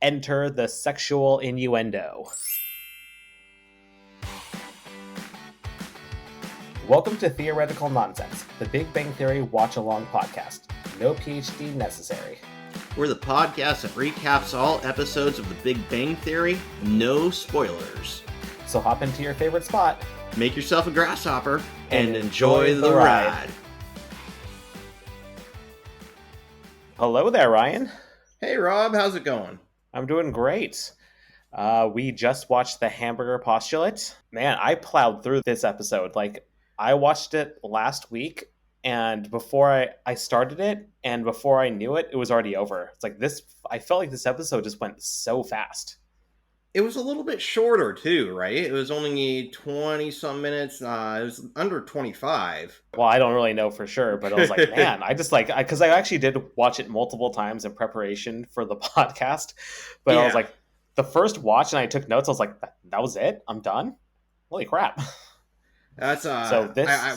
Enter the sexual innuendo. Welcome to Theoretical Nonsense, the Big Bang Theory watch-along podcast. No PhD necessary. We're the podcast that recaps all episodes of The Big Bang Theory, no spoilers. So hop into your favorite spot, make yourself a grasshopper, and enjoy the ride. Hello there, Ryan. Hey, Rob, how's it going? I'm doing great. We just watched the Hamburger Postulate. Man, I plowed through this episode. I watched it last week, and before I started it, and before I knew it, it was already over. It's like this. I felt like this episode just went so fast. It was a little bit shorter, too, right? It was only 20-some minutes. It was under 25. Well, I don't really know for sure, but I was like, man, because I actually did watch it multiple times in preparation for the podcast. But yeah. I was like, the first watch, and I took notes. I was like, that was it? I'm done? Holy crap. That's so this... I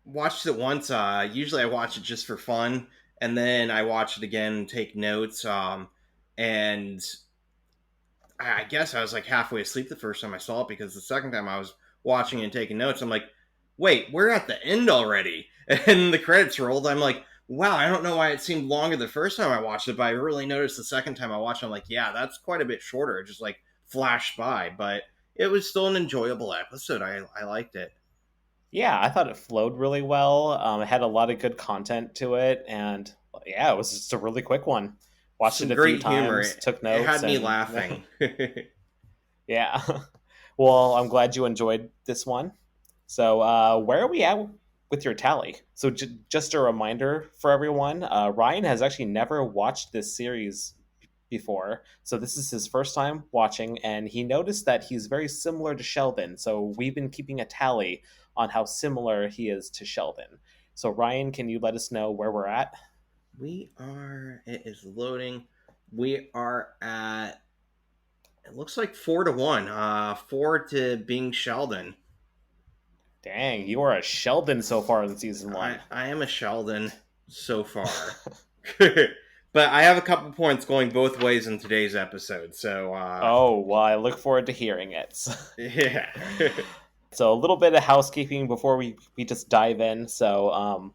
watched it once. Usually I watch it just for fun, and then I watch it again and take notes. And I guess I was like halfway asleep the first time I saw it, because the second time I was watching and taking notes, I'm like, wait, we're at the end already. And the credits rolled. I'm like, wow, I don't know why it seemed longer the first time I watched it, but I really noticed the second time I watched it, I'm like, yeah, that's quite a bit shorter. It just flashed by, but it was still an enjoyable episode. I liked it. Yeah, I thought it flowed really well. It had a lot of good content to it, and yeah, it was just a really quick one. Watched it a few times, took notes. It had me laughing. Yeah. Well, I'm glad you enjoyed this one. So where are we at with your tally? So just a reminder for everyone, Ryan has actually never watched this series before. So this is his first time watching, and he noticed that he's very similar to Sheldon. So we've been keeping a tally on how similar he is to Sheldon. So Ryan, can you let us know where we're at? It is loading. We are at, it looks like 4-1. 4 to being Sheldon. Dang, you are a Sheldon so far in season 1. I am a Sheldon so far. But I have a couple points going both ways in today's episode, so... Oh, well, I look forward to hearing it. Yeah. So a little bit of housekeeping before we just dive in. So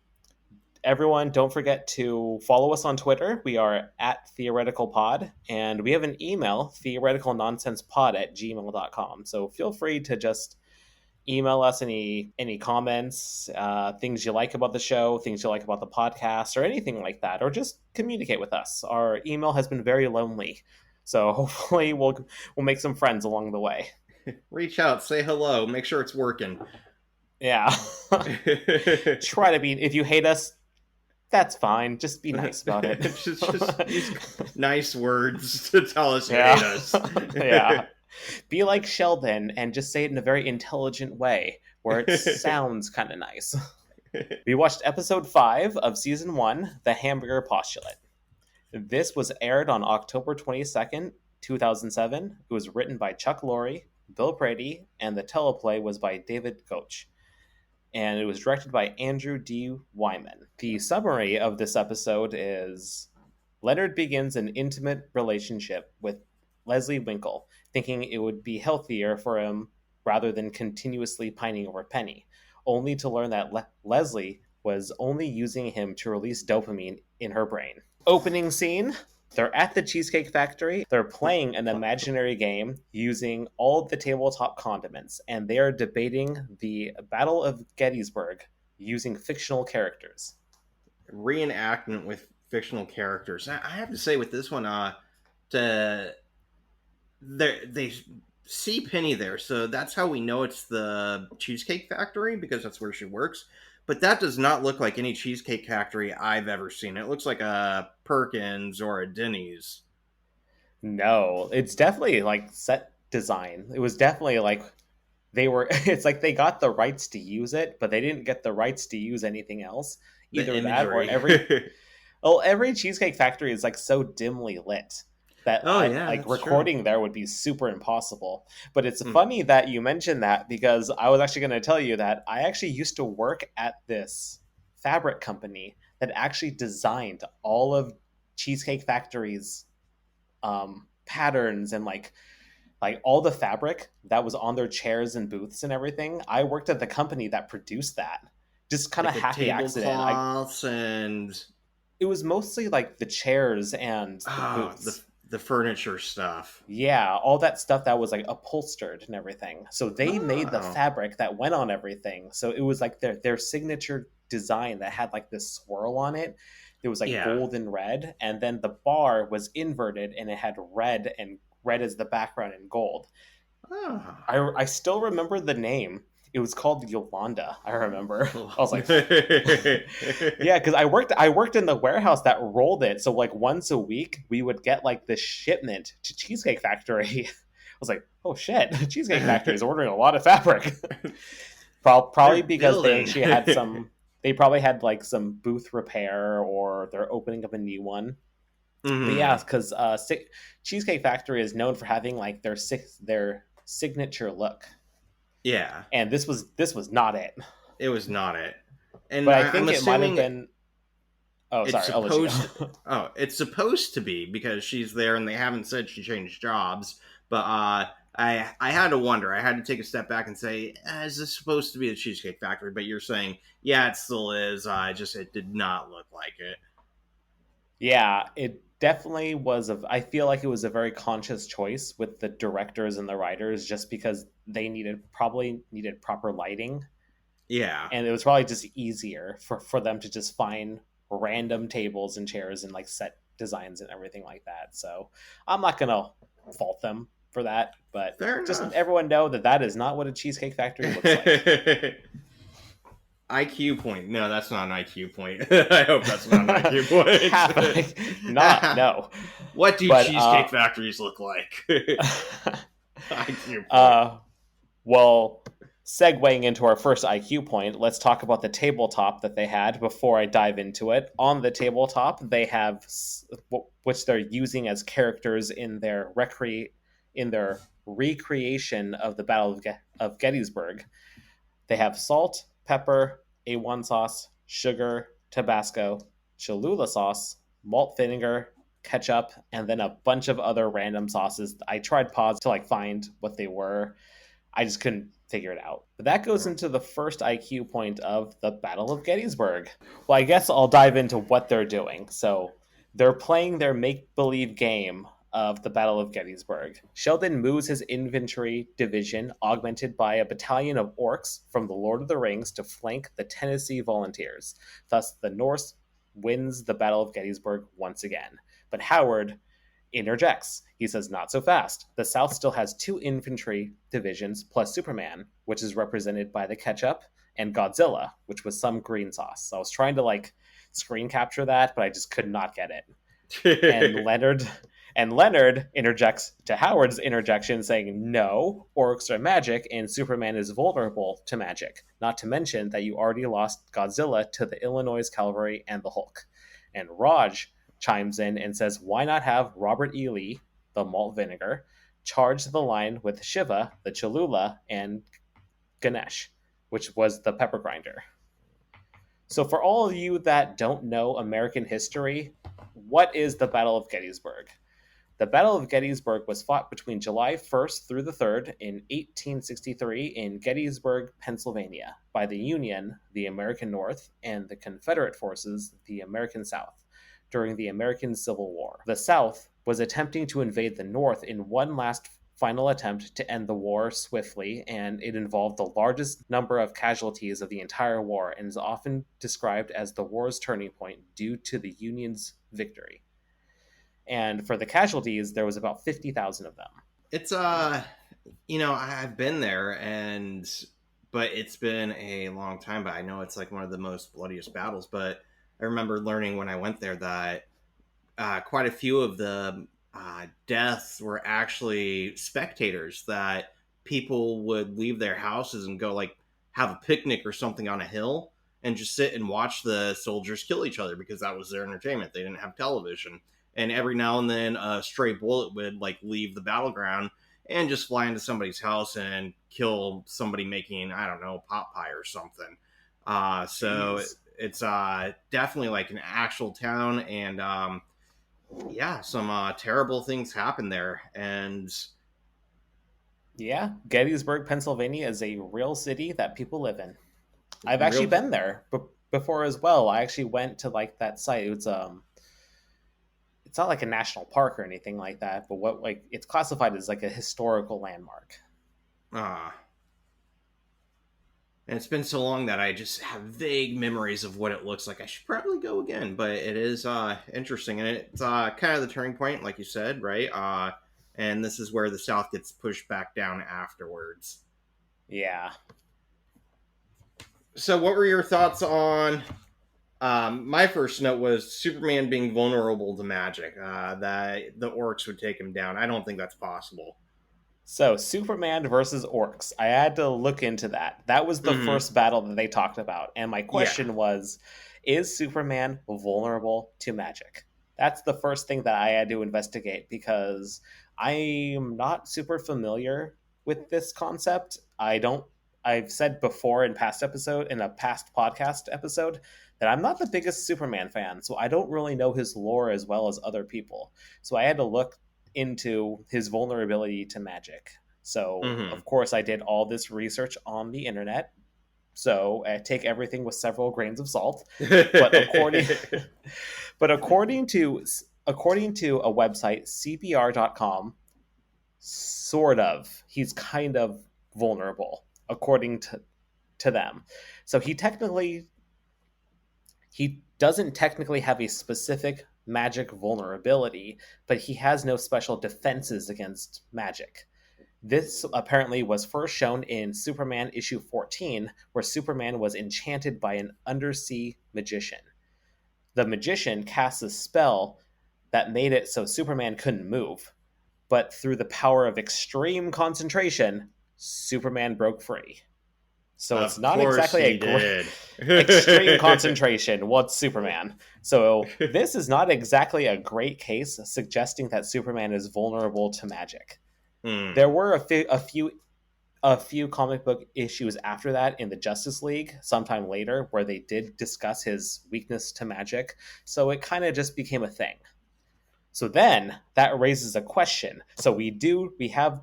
everyone, don't forget to follow us on Twitter. We are at theoreticalpod, and we have an email, theoreticalnonsensepod@gmail.com. So feel free to just email us any comments, things you like about the show, things you like about the podcast, or anything like that, or just communicate with us. Our email has been very lonely, so hopefully we'll make some friends along the way. Reach out, say hello, make sure it's working. Yeah. Try to be, if you hate us, that's fine. Just be nice about it. just use nice words to tell us you hate us. Yeah. Be like Sheldon and just say it in a very intelligent way where it sounds kind of nice. We watched episode 5 of season 1, The Hamburger Postulate. This was aired on October 22nd, 2007. It was written by Chuck Lorre, Bill Prady, and the teleplay was by David Koch. And it was directed by Andrew D. Wyman. The summary of this episode is: Leonard begins an intimate relationship with Leslie Winkle, thinking it would be healthier for him rather than continuously pining over Penny, only to learn that Leslie was only using him to release dopamine in her brain. Opening scene: they're at the Cheesecake Factory. They're playing an imaginary game using all of the tabletop condiments, and they are debating the Battle of Gettysburg using fictional characters. Reenactment with fictional characters. I have to say with this one, they see Penny there, so that's how we know it's the Cheesecake Factory, because that's where she works. But that does not look like any Cheesecake Factory I've ever seen. It looks like a Perkins or a Denny's. No, it's definitely set design. It was definitely it's like they got the rights to use it, but they didn't get the rights to use anything else. Either that or every Cheesecake Factory is so dimly lit that recording true. There would be super impossible. But it's funny that you mentioned that, because I was actually going to tell you that I actually used to work at this fabric company that actually designed all of Cheesecake Factory's patterns and like all the fabric that was on their chairs and booths and everything. I worked at the company that produced that. Just kind of like the happy accident. tablecloths and It was mostly like the chairs and the the booths. the furniture stuff. Yeah, all that stuff that was like upholstered and everything. So they made the fabric that went on everything. So it was like their signature design that had like this swirl on it. It was like gold and red, and then the bar was inverted and it had red as the background and gold. I still remember the name. It was called Yolanda. I remember. I was like, yeah, because I worked in the warehouse that rolled it. So like once a week, we would get like this shipment to Cheesecake Factory. I was like, oh shit, Cheesecake Factory is ordering a lot of fabric. Probably because they probably had like some booth repair or they're opening up a new one. Mm-hmm. But yeah, because Cheesecake Factory is known for having like their signature look. Yeah, and this was not it. It was not it. And but I think it might have been. Oh, sorry. It's supposed to be because she's there, and they haven't said she changed jobs. But I had to wonder. I had to take a step back and say, is this supposed to be the Cheesecake Factory? But you're saying, yeah, it still is. It did not look like it. Yeah, it definitely was. I feel like it was a very conscious choice with the directors and the writers, just because they probably needed proper lighting. Yeah, and it was probably just easier for them to just find random tables and chairs and like set designs and everything like that. So I'm not gonna fault them for that, but just let everyone know that is not what a Cheesecake Factory looks like. IQ point. No, that's not an IQ point. I hope that's not an IQ point. No. What do Cheesecake Factories look like? IQ point. Well, segueing into our first IQ point, let's talk about the tabletop that they had before I dive into it. On the tabletop, they have, which they're using as characters in their recreation of the Battle of Gettysburg. They have salt, pepper, A1 sauce, sugar, Tabasco, Cholula sauce, malt vinegar, ketchup, and then a bunch of other random sauces. I tried pause to find what they were. I just couldn't figure it out. But that goes into the first IQ point of the Battle of Gettysburg. Well, I guess I'll dive into what they're doing. So they're playing their make-believe game of the Battle of Gettysburg. Sheldon moves his infantry division, augmented by a battalion of orcs from the Lord of the Rings, to flank the Tennessee Volunteers. Thus, the North wins the Battle of Gettysburg once again. But Howard interjects. He says, not so fast. The South still has 2 infantry divisions plus Superman, which is represented by the ketchup, and Godzilla, which was some green sauce. So I was trying to screen capture that, but I just could not get it. And Leonard interjects to Howard's interjection, saying, no, orcs are magic, and Superman is vulnerable to magic. Not to mention that you already lost Godzilla to the Illinois Cavalry and the Hulk. And Raj chimes in and says, why not have Robert E. Lee, the malt vinegar, charge the line with Shiva, the Cholula, and Ganesh, which was the pepper grinder. So for all of you that don't know American history, what is the Battle of Gettysburg? The Battle of Gettysburg was fought between July 1st through the 3rd in 1863 in Gettysburg, Pennsylvania, by the Union, the American North, and the Confederate forces, the American South, during the American Civil War. The South was attempting to invade the North in one last final attempt to end the war swiftly, and it involved the largest number of casualties of the entire war and is often described as the war's turning point due to the Union's victory. And for the casualties, there was about 50,000 of them. It's, I've been there, but it's been a long time, but I know it's one of the most bloodiest battles, but I remember learning when I went there that quite a few of the deaths were actually spectators, that people would leave their houses and go have a picnic or something on a hill and just sit and watch the soldiers kill each other because that was their entertainment. They didn't have television. And every now and then a stray bullet would leave the battleground and just fly into somebody's house and kill somebody making, I don't know, pot pie or something. So it's definitely an actual town. And Yeah, some terrible things happen there, and yeah, Gettysburg, Pennsylvania is a real city that people live in. I've actually real. been there before as well. I actually went to like that site. It's not like a national park or anything like that, but what like it's classified as like a historical landmark. Uh, and it's been so long that I just have vague memories of what it looks like. I should probably go again, but it is interesting, and it's kind of the turning point, like you said, right? And this is where the South gets pushed back down afterwards. Yeah. So, what were your thoughts on? My first note was Superman being vulnerable to magic. That the orcs would take him down. I don't think that's possible. So, Superman versus orcs. I had to look into that. That was the Mm-hmm. first battle that they talked about. And my Yeah. question was, is Superman vulnerable to magic? That's the first thing that I had to investigate because I'm not super familiar with this concept. I've said before in a past podcast episode that I'm not the biggest Superman fan, so I don't really know his lore as well as other people. So I had to look into his vulnerability to magic. So, Mm-hmm. of course, I did all this research on the internet. So, I take everything with several grains of salt. But according but according to a website cbr.com, sort of he's kind of vulnerable according to them. So, he doesn't technically have a specific magic vulnerability, but he has no special defenses against magic. This apparently was first shown in Superman issue 14, where Superman was enchanted by an undersea magician. The magician cast a spell that made it so Superman couldn't move, but through the power of extreme concentration, Superman broke free. So it's Of not course exactly a he great did. extreme concentration. What's Superman? So this is not exactly a great case suggesting that Superman is vulnerable to magic. Mm. There were a few comic book issues after that in the Justice League sometime later where they did discuss his weakness to magic. So it kind of just became a thing. So then that raises a question. So we have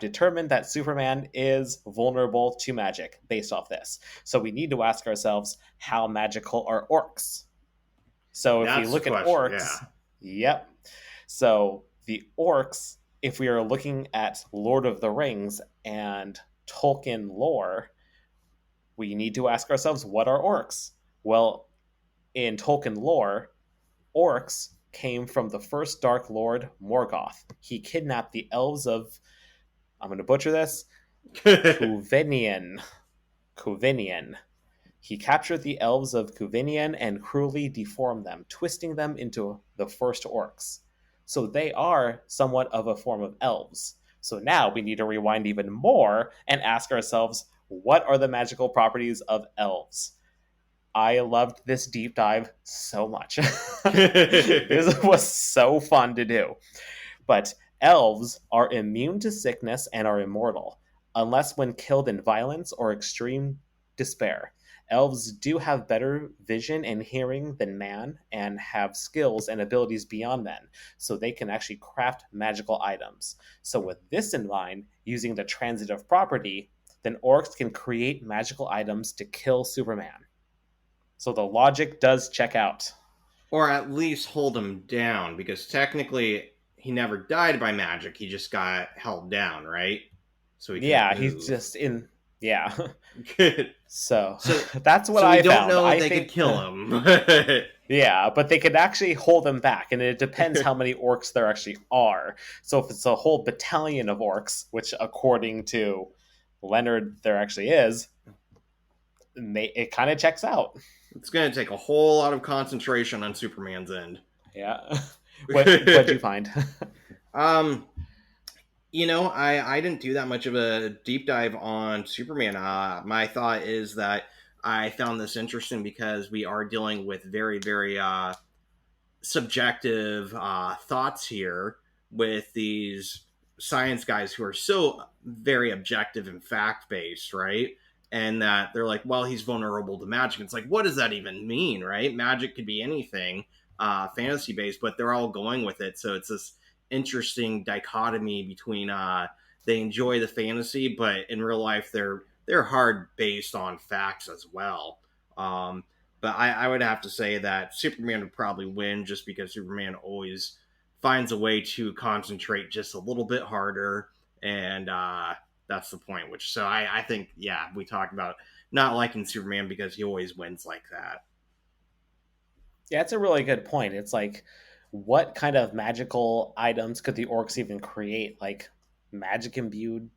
determined that Superman is vulnerable to magic based off this. So we need to ask ourselves, how magical are orcs? So if we That's the look at question. Yeah. orcs, yep. So the orcs, if we are looking at Lord of the Rings and Tolkien lore, we need to ask ourselves, what are orcs? Well, in Tolkien lore, orcs came from the first Dark Lord, Morgoth. He kidnapped the elves of, I'm going to butcher this, Kuvenian. Kuvenian. He captured the elves of Kuvenian and cruelly deformed them, twisting them into the first orcs. So they are somewhat of a form of elves. So now we need to rewind even more and ask ourselves, what are the magical properties of elves? I loved this deep dive so much. This was so fun to do. But elves are immune to sickness and are immortal, unless when killed in violence or extreme despair. Elves do have better vision and hearing than man and have skills and abilities beyond men, so they can actually craft magical items. So, with this in mind, using the transitive property, then orcs can create magical items to kill Superman. So the logic does check out. Or at least hold him down, because technically he never died by magic. He just got held down, right? So he couldn't Yeah, he's move. just in. Yeah. Good. So So, that's what so we I don't found. know if I they could think. kill him. Yeah, but they could actually hold them back, and it depends how many orcs there actually are. So if it's a whole battalion of orcs, which according to Leonard there actually is, it kind of checks out. It's going to take a whole lot of concentration on Superman's end. Yeah. What'd you find? um, I didn't do that much of a deep dive on Superman. My thought is that I found this interesting because we are dealing with very, very subjective thoughts here with these science guys who are so very objective and fact based, right? And that they're like, well, he's vulnerable to magic. It's like, what does that even mean, right? Magic could be anything. fantasy based, but they're all going with it. So it's this interesting dichotomy between they enjoy the fantasy, but in real life they're hard based on facts as well. But I would have to say that Superman would probably win just because Superman always finds a way to concentrate just a little bit harder, and that's the point. Which so I think we talked about not liking Superman because he always wins like that. Yeah, it's a really good point. It's like, what kind of magical items could the orcs even create? Like magic imbued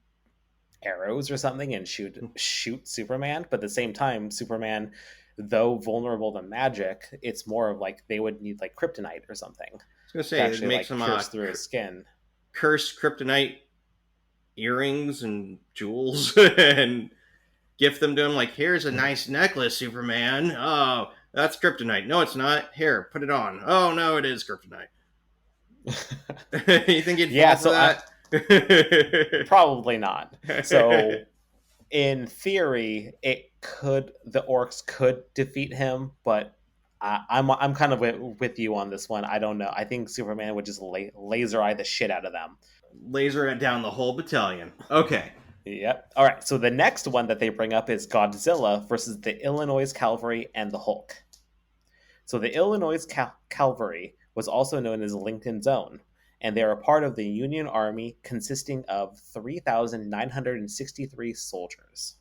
arrows or something and shoot Superman, but at the same time, Superman, though vulnerable to magic, it's more of like they would need like kryptonite or something. I was gonna say to actually, it makes like, him pierce through his skin. Cursed kryptonite earrings and jewels and gift them to him. Like, here's a nice necklace, Superman. Oh, that's kryptonite. No, it's not. Here, put it on. Oh no, it is kryptonite. You think he'd fall for that? Probably not. So, in theory, the orcs could defeat him, but I'm kind of with you on this one. I don't know. I think Superman would just laser eye the shit out of them. Laser it down the whole battalion. Okay. Yep. All right. So the next one that they bring up is Godzilla versus the Illinois Cavalry and the Hulk. So the Illinois Cavalry was also known as Lincoln's Own, and they are a part of the Union Army consisting of 3,963 soldiers.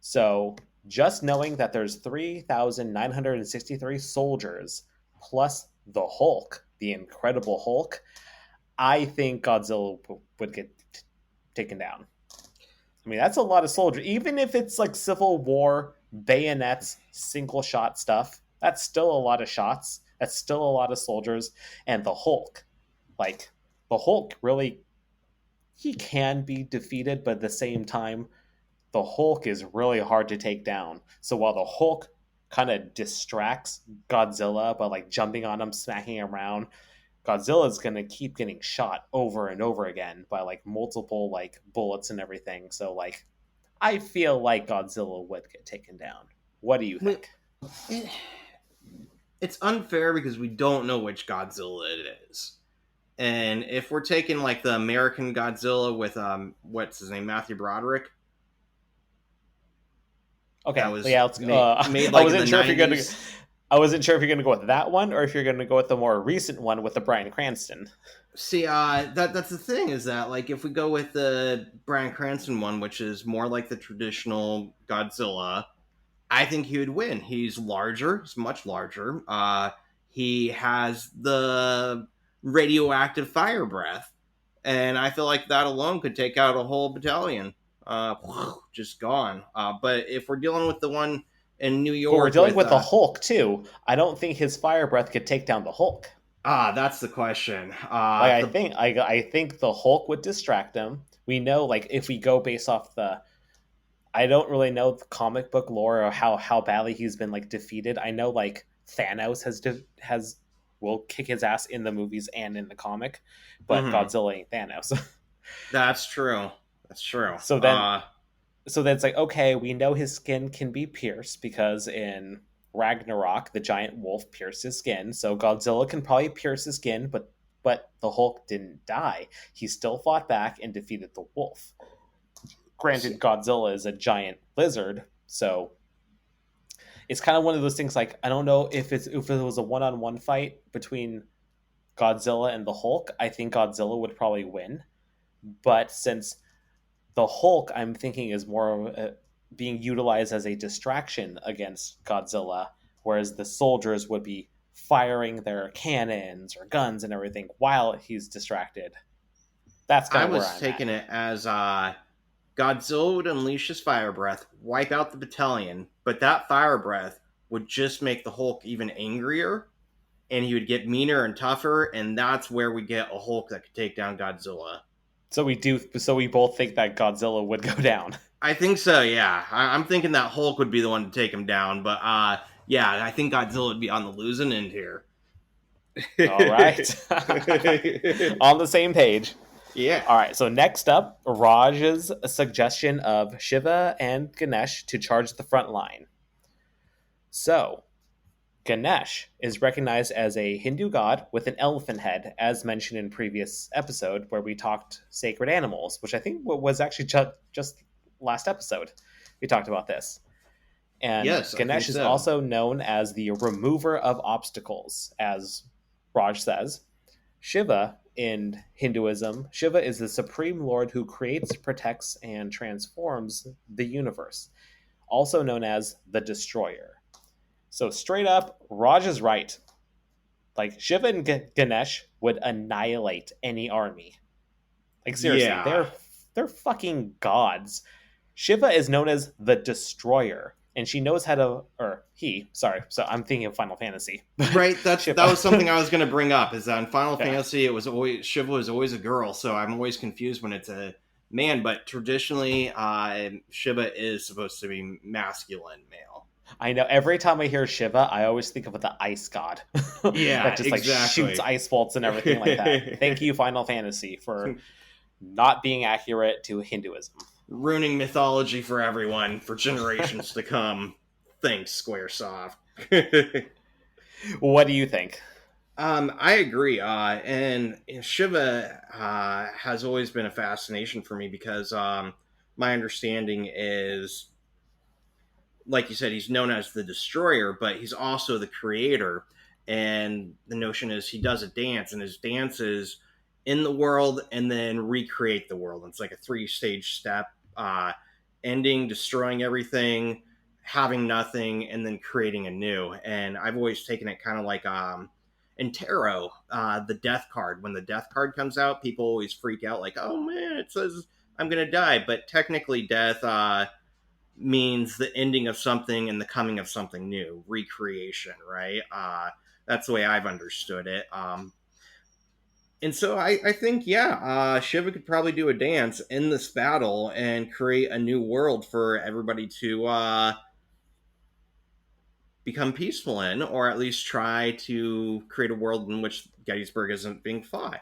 So just knowing that there's 3,963 soldiers plus the Hulk, the Incredible Hulk, I think Godzilla would get taken down. I mean, that's a lot of soldiers. Even if it's like Civil War, bayonets, single shot stuff, that's still a lot of shots. That's still a lot of soldiers. And the Hulk, like, the Hulk really, he can be defeated, but at the same time, the Hulk is really hard to take down. So while the Hulk kind of distracts Godzilla by like jumping on him, smacking him around, Godzilla's going to keep getting shot over and over again by like multiple like bullets and everything. So like, I feel like Godzilla would get taken down. What do you think? It's unfair because we don't know which Godzilla it is. And if we're taking like the American Godzilla with what's his name, Matthew Broderick. Okay, I wasn't sure if you're gonna. I wasn't sure if you're going to go with that one or if you're going to go with the more recent one with the Bryan Cranston. See, that's the thing is that like if we go with the Bryan Cranston one, which is more like the traditional Godzilla, I think he would win. He's larger. He's much larger. He has the radioactive fire breath, and I feel like that alone could take out a whole battalion. Just gone. But if we're dealing with the one in New York, but we're dealing with the Hulk too. I don't think his fire breath could take down the Hulk. That's the question. I think the Hulk would distract him. We know, like, if we go based off I don't really know the comic book lore or how badly he's been like defeated. I know like Thanos will kick his ass in the movies and in the comic, but Godzilla ain't Thanos. That's true. So then it's like, okay, we know his skin can be pierced because in Ragnarok, the giant wolf pierced his skin. So Godzilla can probably pierce his skin, but the Hulk didn't die. He still fought back and defeated the wolf. Granted, Godzilla is a giant lizard, so it's kind of one of those things. Like, I don't know if it was a one-on-one fight between Godzilla and the Hulk. I think Godzilla would probably win, but since the Hulk, I'm thinking, is more being utilized as a distraction against Godzilla, whereas the soldiers would be firing their cannons or guns and everything while he's distracted. That's kind of where I'm at. I was taking it as Godzilla would unleash his fire breath, wipe out the battalion, but that fire breath would just make the Hulk even angrier, and he would get meaner and tougher, and that's where we get a Hulk that could take down Godzilla. So we both think that Godzilla would go down. I think so, yeah. I'm thinking that Hulk would be the one to take him down, but yeah, I think Godzilla would be on the losing end here. All right. On the same page. Yeah. All right, so next up, Raj's suggestion of Shiva and Ganesh to charge the front line. So, Ganesh is recognized as a Hindu god with an elephant head, as mentioned in previous episode where we talked sacred animals, which I think was actually just last episode we talked about this. And yes, Ganesh is also known as the remover of obstacles, as Raj says. Shiva in Hinduism, Shiva is the supreme lord who creates, protects, and transforms the universe, also known as the destroyer. So straight up, Raj is right. Like Shiva and Ganesh would annihilate any army. Like seriously, they're fucking gods. Shiva is known as the destroyer, and she knows how to, or he, sorry, so I'm thinking of Final Fantasy. Right, that was something I was going to bring up, is that in Final Fantasy, it was always, Shiva was always a girl, so I'm always confused when it's a man, but traditionally, Shiva is supposed to be masculine male. I know, every time I hear Shiva, I always think of the ice god. Yeah, that just exactly. like shoots ice bolts and everything like that. Thank you, Final Fantasy, for not being accurate to Hinduism. Ruining mythology for everyone for generations to come. Thanks, Squaresoft. What do you think? I agree. And Shiva has always been a fascination for me because my understanding is, like you said, he's known as the destroyer, but he's also the creator. And the notion is he does a dance, and his dance is in the world and then recreate the world. And it's like a 3-stage step, ending, destroying everything, having nothing, and then creating anew. And I've always taken it kind of like in tarot, the death card. When the death card comes out, people always freak out like, oh man, it says I'm going to die. But technically death means the ending of something and the coming of something new, recreation, right? That's the way I've understood it. And so I think, Shiva could probably do a dance in this battle and create a new world for everybody to become peaceful in, or at least try to create a world in which Gettysburg isn't being fought.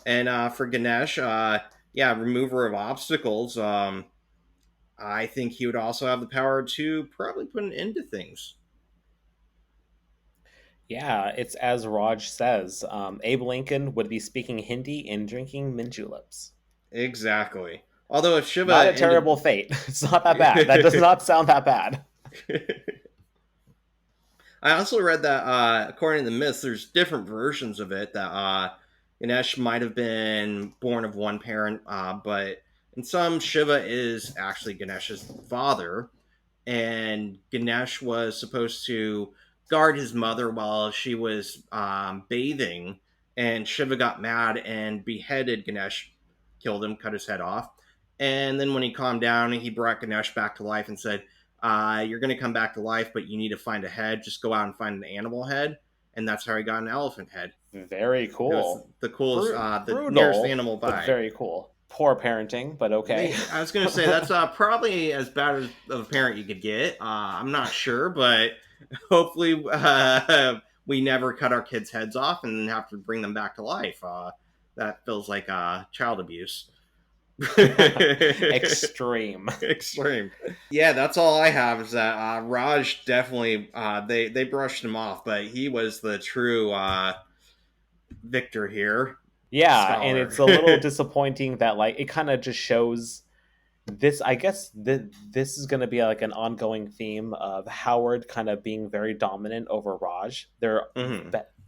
And for Ganesh, remover of obstacles, I think he would also have the power to probably put an end to things. Yeah, it's as Raj says. Abe Lincoln would be speaking Hindi and drinking mint juleps. Exactly. Although if Shiva... Not a terrible fate. It's not that bad. That does not sound that bad. I also read that, according to the myths, there's different versions of it, that Ganesh might have been born of one parent, but in some, Shiva is actually Ganesh's father, and Ganesh was supposed to guard his mother while she was bathing, and Shiva got mad and beheaded Ganesh, killed him, cut his head off. And then when he calmed down, he brought Ganesh back to life and said, you're going to come back to life, but you need to find a head. Just go out and find an animal head. And that's how he got an elephant head. Very cool. It was the coolest, the nearest animal by. Very cool. Poor parenting, but okay. I was going to say, that's probably as bad of a parent you could get. I'm not sure, but hopefully we never cut our kids' heads off and have to bring them back to life. That feels like child abuse. Extreme. Yeah, that's all I have, is that Raj definitely, they brushed him off, but he was the true victor here. Yeah, scholar. And it's a little disappointing that like it kind of just shows this. I guess this is going to be like an ongoing theme of Howard kind of being very dominant over Raj. They're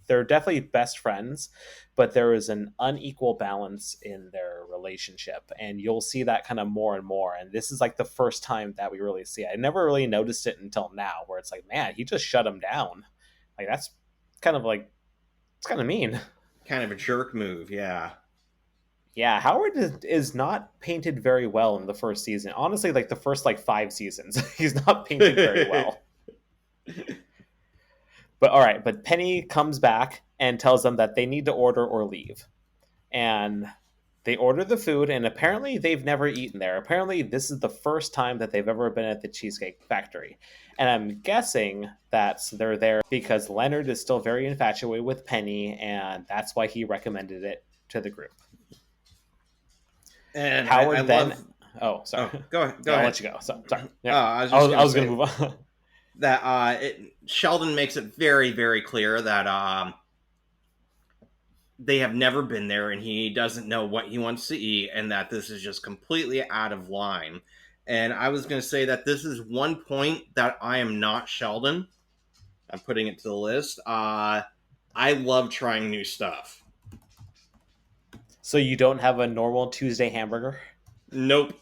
definitely best friends, but there is an unequal balance in their relationship, and you'll see that kind of more and more. And this is like the first time that we really see it. I never really noticed it until now, where it's like, man, he just shut him down. Like that's kind of like, it's kind of mean. Kind of a jerk move, yeah. Yeah, Howard is not painted very well in the first season. Honestly, like the first 5 seasons, he's not painted very well. But all right, but Penny comes back and tells them that they need to order or leave. And they order the food, and apparently they've never eaten there. Apparently this is the first time that they've ever been at the Cheesecake Factory. And I'm guessing that they're there because Leonard is still very infatuated with Penny, and that's why he recommended it to the group. And Howard then... Oh, sorry. Go ahead. I'll let you go. Sorry. Yeah. I was going to move on. that Sheldon makes it very, very clear that they have never been there and he doesn't know what he wants to eat, and that this is just completely out of line. And I was going to say that this is one point that I am not Sheldon. I'm putting it to the list. I love trying new stuff. So you don't have a normal Tuesday hamburger? Nope.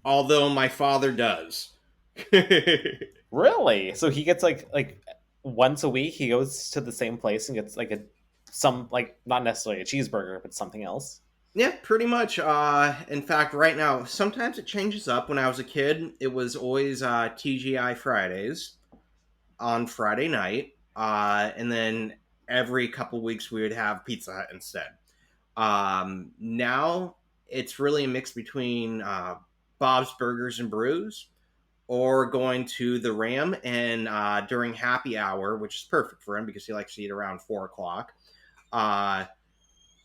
Although my father does. Really? So he gets like once a week he goes to the same place and gets like not necessarily a cheeseburger, but something else? Yeah, pretty much. In fact, right now, sometimes it changes up. When I was a kid, it was always TGI Fridays on Friday night. And then every couple weeks we would have Pizza Hut instead. Now it's really a mix between Bob's Burgers and Brews or going to the Ram and during happy hour, which is perfect for him because he likes to eat around 4 o'clock.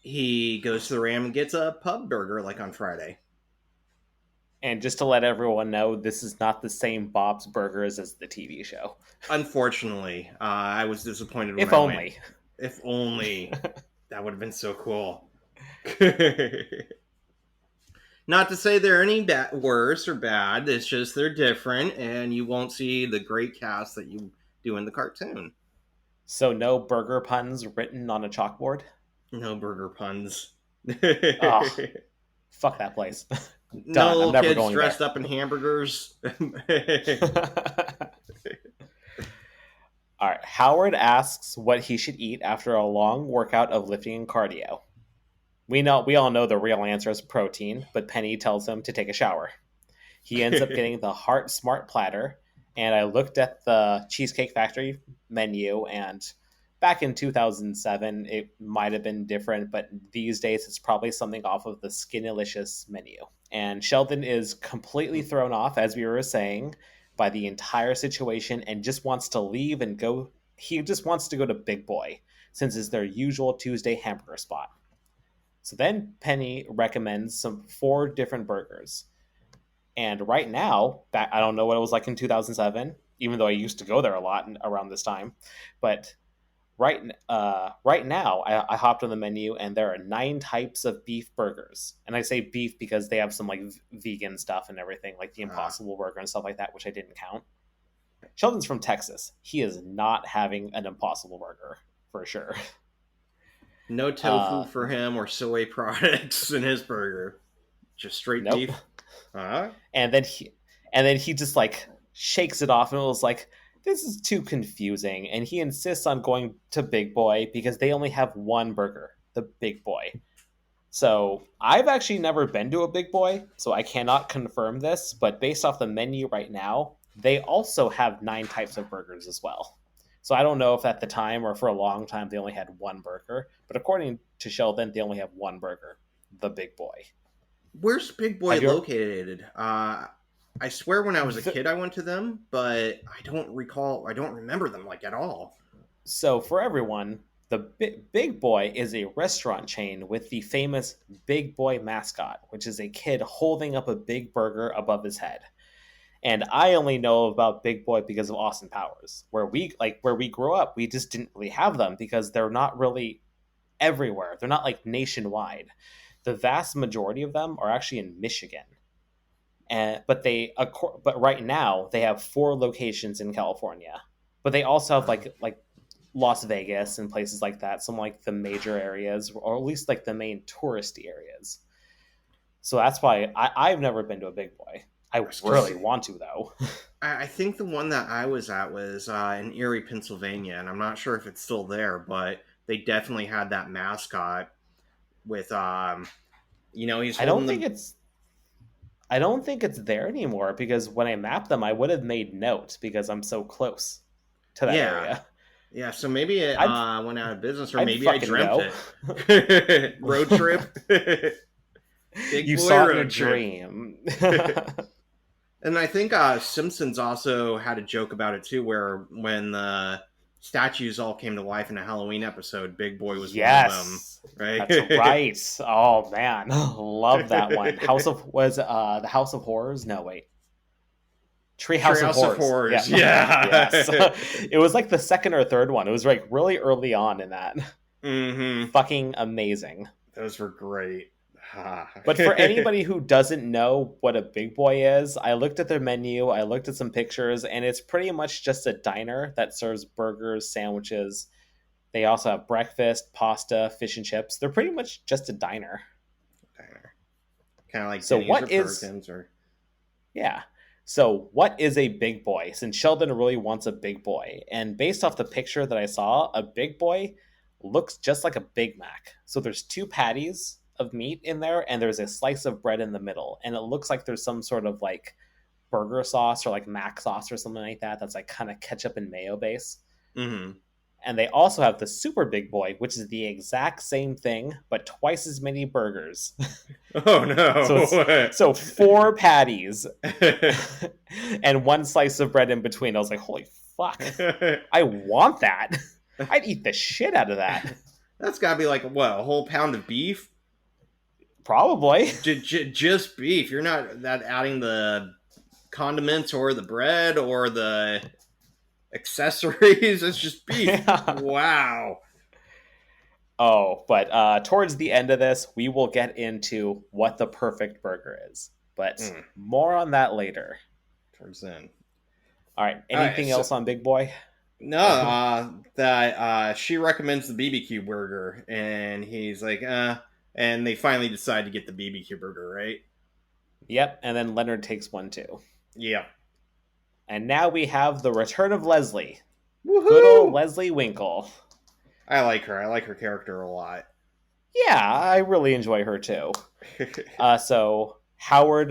He goes to the Ram and gets a pub burger like on Friday. And just to let everyone know, this is not the same Bob's Burgers as the TV show. Unfortunately, I was disappointed when if only. Went. If only. That would have been so cool. Not to say they're any worse or bad. It's just they're different, and you won't see the great cast that you do in the cartoon. So no burger puns written on a chalkboard? No burger puns. Oh, fuck that place. No little kids dressed up in hamburgers. All right. Howard asks what he should eat after a long workout of lifting and cardio. We all know the real answer is protein, but Penny tells him to take a shower. He ends up getting the Heart Smart platter, and I looked at the Cheesecake Factory menu, and back in 2007, it might have been different, but these days it's probably something off of the Skinnylicious menu. And Sheldon is completely thrown off, as we were saying, by the entire situation and just wants to leave and go. He just wants to go to Big Boy, since it's their usual Tuesday hamburger spot. So then Penny recommends 4 different burgers. And right now, I don't know what it was like in 2007, even though I used to go there a lot around this time. But right now, I hopped on the menu and there are 9 types of beef burgers. And I say beef because they have some like vegan stuff and everything, like the Impossible Burger and stuff like that, which I didn't count. Sheldon's from Texas. He is not having an Impossible Burger for sure. No tofu for him or soy products in his burger. Just straight beef. And then he just like shakes it off and was like, this is too confusing. And he insists on going to Big Boy because they only have one burger, the Big Boy. So I've actually never been to a Big Boy, so I cannot confirm this. But based off the menu right now, they also have 9 types of burgers as well. So I don't know if at the time or for a long time they only had one burger. But according to Sheldon, they only have one burger, the Big Boy. Where's Big Boy located? I swear when I was a kid I went to them, but I don't remember them like at all. So for everyone, the Big Boy is a restaurant chain with the famous Big Boy mascot, which is a kid holding up a big burger above his head. And I only know about Big Boy because of Austin Powers, where we grew up, we just didn't really have them because they're not really everywhere. They're not like nationwide. The vast majority of them are actually in Michigan. But right now they have 4 locations in California. But they also have like Las Vegas and places like that, some like the major areas, or at least like the main touristy areas. So that's why I've never been to a Big Boy. I really want to, though. I think the one that I was at was in Erie, Pennsylvania, and I'm not sure if it's still there, but they definitely had that mascot with, he's I don't think it's there anymore because when I mapped them, I would have made note because I'm so close to that area. Yeah, so maybe it went out of business, or maybe I dreamt it. Road trip. You saw it in a dream. And I think Simpsons also had a joke about it too, where when the statues all came to life in a Halloween episode, Big Boy was one of them. Right? That's right. Oh man, love that one. The House of Horrors? No, wait. Treehouse of Horrors. Yeah. Yes. It was like the second or third one. It was like really early on in that. Mm-hmm. Fucking amazing. Those were great. But for anybody who doesn't know what a Big Boy is, I looked at their menu, I looked at some pictures, and it's pretty much just a diner that serves burgers, sandwiches. They also have breakfast, pasta, fish and chips. They're pretty much just a diner. Kind of like so Denny's what or is Perkins or... Yeah. So what is a big boy? Since Sheldon really wants a big boy, and based off the picture that I saw, a big boy looks just like a Big Mac. So there's two patties of meat in there, and there's a slice of bread in the middle, and it looks like there's some sort of like burger sauce or like mac sauce or something like that that's like kind of ketchup and mayo base. Mm-hmm. And they also have the super big boy, which is the exact same thing, but twice as many burgers. Oh, no. So 4 patties and 1 slice of bread in between. I was like, holy fuck. I want that. I'd eat the shit out of that. That's got to be like, what, a whole pound of beef? Probably. Just beef. You're not adding the condiments or the bread or the accessories. It's just beef. Yeah. Wow. Oh, but towards the end of this, we will get into what the perfect burger is. But more on that later. Towards then. All right. Anything else on Big Boy? No, that she recommends the BBQ burger, and he's like, and they finally decide to get the BBQ burger, right? Yep, and then Leonard takes one too. Yeah. And now we have the return of Leslie. Woohoo! Good old Leslie Winkle. I like her. I like her character a lot. Yeah, I really enjoy her too. So Howard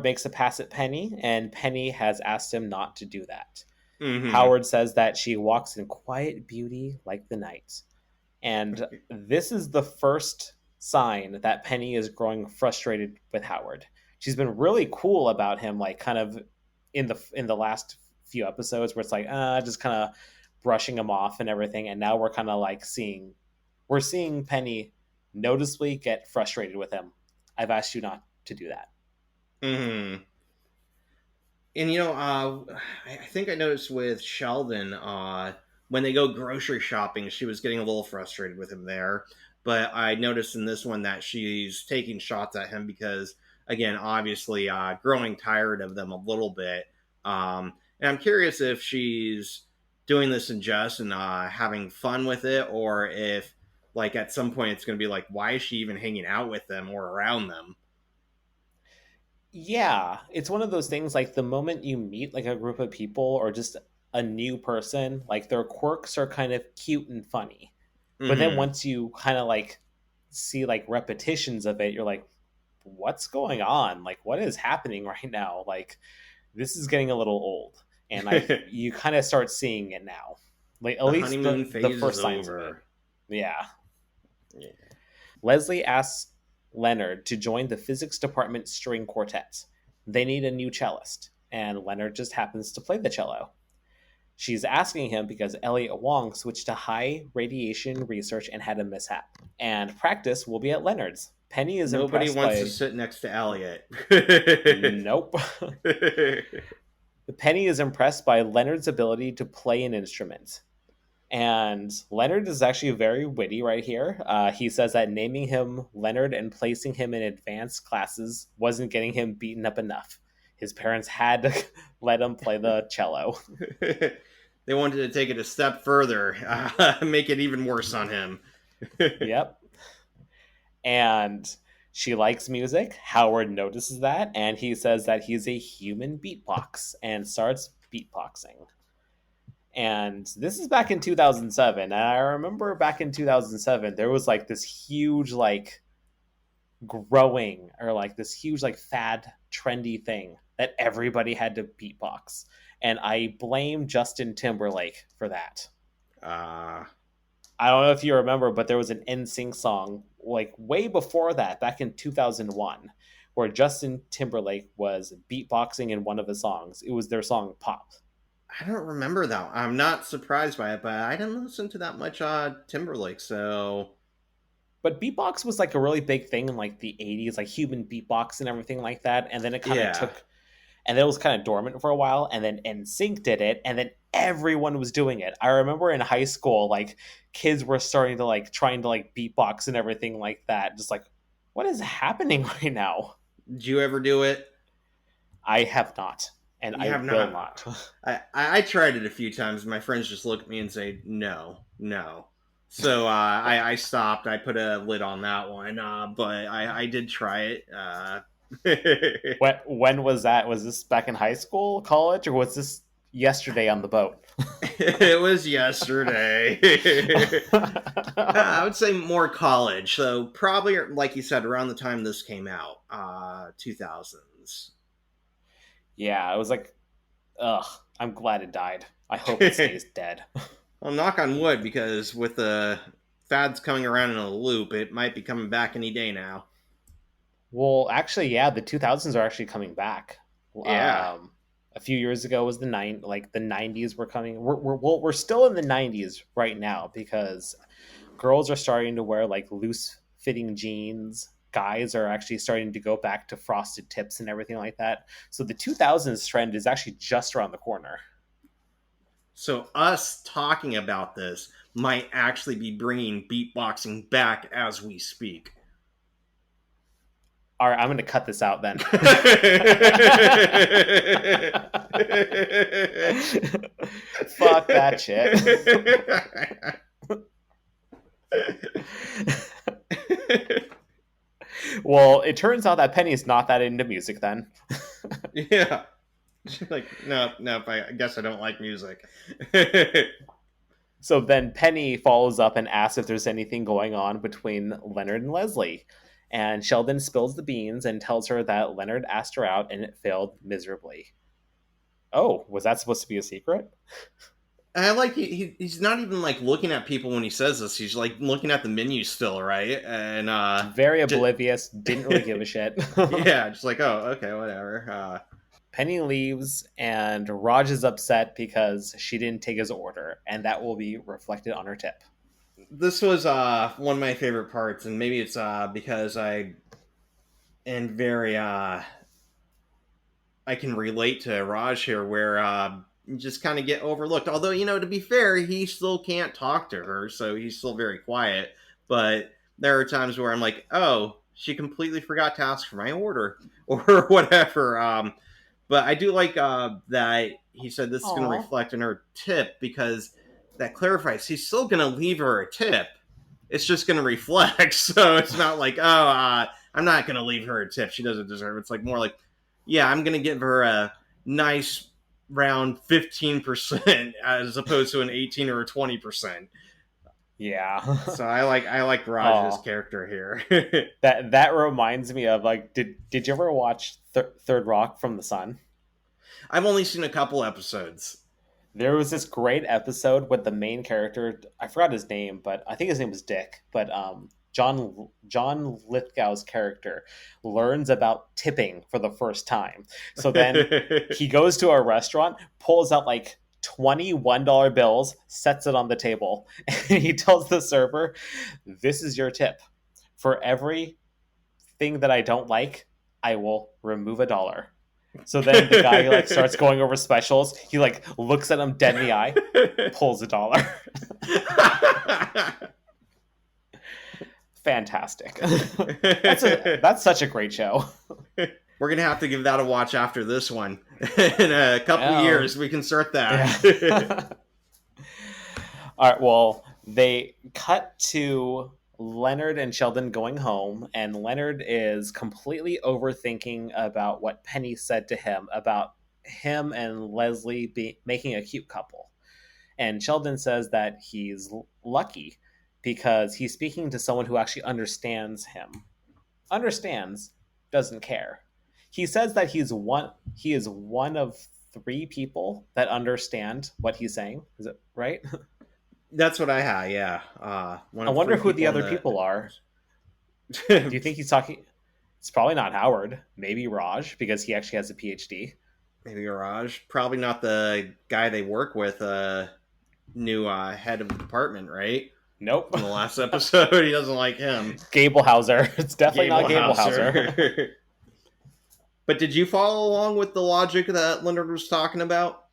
makes a pass at Penny, and Penny has asked him not to do that. Mm-hmm. Howard says that she walks in quiet beauty like the night. And this is the first sign that Penny is growing frustrated with Howard. She's been really cool about him, like kind of in the last few episodes where it's like, just kind of brushing him off and everything. And now we're kind of like seeing Penny noticeably get frustrated with him. I've asked you not to do that. Mm-hmm. And, I think I noticed with Sheldon, when they go grocery shopping, she was getting a little frustrated with him there. But I noticed in this one that she's taking shots at him because, again, obviously growing tired of them a little bit. And I'm curious if she's doing this in jest and having fun with it, or if, like, at some point it's going to be like, why is she even hanging out with them or around them? Yeah, it's one of those things, like the moment you meet like a group of people or just a new person, like their quirks are kind of cute and funny. But then once you kind of like see like repetitions of it, you're like, what's going on? Like, what is happening right now? Like, this is getting a little old. And you kind of start seeing it now. Like, at least the first signs of it. Yeah. Leslie asks Leonard to join the physics department string quartet. They need a new cellist, and Leonard just happens to play the cello. She's asking him because Elliot Wong switched to high radiation research and had a mishap, and practice will be at Leonard's. Penny is Nobody impressed wants by... to sit next to Elliot. Nope. Penny is impressed by Leonard's ability to play an instrument. And Leonard is actually very witty right here. He says that naming him Leonard and placing him in advanced classes wasn't getting him beaten up enough. His parents had to let him play the cello. They wanted to take it a step further, make it even worse on him. Yep. And she likes music. Howard notices that, and he says that he's a human beatbox and starts beatboxing. And this is back in 2007. And I remember back in 2007, there was like this huge, like growing or like this huge, like fad trendy thing that everybody had to beatbox. And I blame Justin Timberlake for that. I don't know if you remember, but there was an NSYNC song like way before that, back in 2001, where Justin Timberlake was beatboxing in one of his songs. It was their song Pop. I don't remember that. I'm not surprised by it, but I didn't listen to that much Timberlake, so... But beatbox was like a really big thing in like the 80s, like human beatbox and everything like that. And then it kind of took... and then it was kind of dormant for a while, and then NSYNC did it, and then everyone was doing it. I remember in high school, like, kids were starting to, like, trying to, like, beatbox and everything like that. Just like, what is happening right now? Did you ever do it? I have not, and You I have will not. not. I tried it a few times. My friends just look at me and say, no. So I stopped. I put a lid on that one, but I did try it. When was that? Was this back in high school, college, or was this yesterday on the boat? It was yesterday. I would say more college. So probably, like you said, around the time this came out, 2000s. Yeah, it was like, ugh, I'm glad it died. I hope it stays dead. Well, knock on wood, because with the fads coming around in a loop, it might be coming back any day now. Well, actually, yeah, the 2000s are actually coming back. Yeah. A few years ago was the 90s were coming. We're still in the 90s right now because girls are starting to wear like loose fitting jeans. Guys are actually starting to go back to frosted tips and everything like that. So the 2000s trend is actually just around the corner. So us talking about this might actually be bringing beatboxing back as we speak. All right, I'm going to cut this out then. Fuck that shit. Well, it turns out that Penny's not that into music then. Yeah. She's like, no, I guess I don't like music. So then Penny follows up and asks if there's anything going on between Leonard and Leslie. And Sheldon spills the beans and tells her that Leonard asked her out and it failed miserably. Oh, was that supposed to be a secret? I like he's not even like looking at people when he says this. He's like looking at the menu still, right? And very oblivious, didn't really give a shit. Yeah, just like, oh, okay, whatever. Penny leaves, and Raj is upset because she didn't take his order, and that will be reflected on her tip. This was one of my favorite parts, and maybe it's because I am very I can relate to Raj here, where you just kind of get overlooked. Although, to be fair, he still can't talk to her, so he's still very quiet. But there are times where I'm like, oh, she completely forgot to ask for my order or whatever. But I do like that he said this is going to reflect in her tip, because that clarifies he's still going to leave her a tip. It's just going to reflect. So it's not like, oh, I'm not going to leave her a tip. She doesn't deserve it. It's like more like, yeah, I'm going to give her a nice round 15% as opposed to an 18 or a 20%. Yeah. So I like Raj's character here. that reminds me of, like, did you ever watch Third Rock from the Sun? I've only seen a couple episodes. There was this great episode with the main character. I forgot his name, but I think his name was Dick. But John Lithgow's character learns about tipping for the first time. So then he goes to a restaurant, pulls out like $21 bills, sets it on the table, and he tells the server, "This is your tip. For every thing that I don't like, I will remove $1." So then the guy like starts going over specials. He like looks at him dead in the eye, pulls $1. Fantastic. That's such a great show. We're gonna have to give that a watch after this one. In a couple years, we can start that. Yeah. All right. Well, they cut to Leonard and Sheldon going home, and Leonard is completely overthinking about what Penny said to him about him and Leslie making a cute couple. And Sheldon says that he's lucky because he's speaking to someone who actually understands him. Understands, doesn't care. He says that he is one of 3 people that understand what he's saying. Is it right? That's what I had, yeah. I wonder who the other people are. Do you think he's talking? It's probably not Howard. Maybe Raj, because he actually has a PhD. Maybe Raj. Probably not the guy they work with, new head of the department, right? Nope. In the last episode, he doesn't like him. Gablehauser. It's definitely not Gablehauser. But did you follow along with the logic that Leonard was talking about?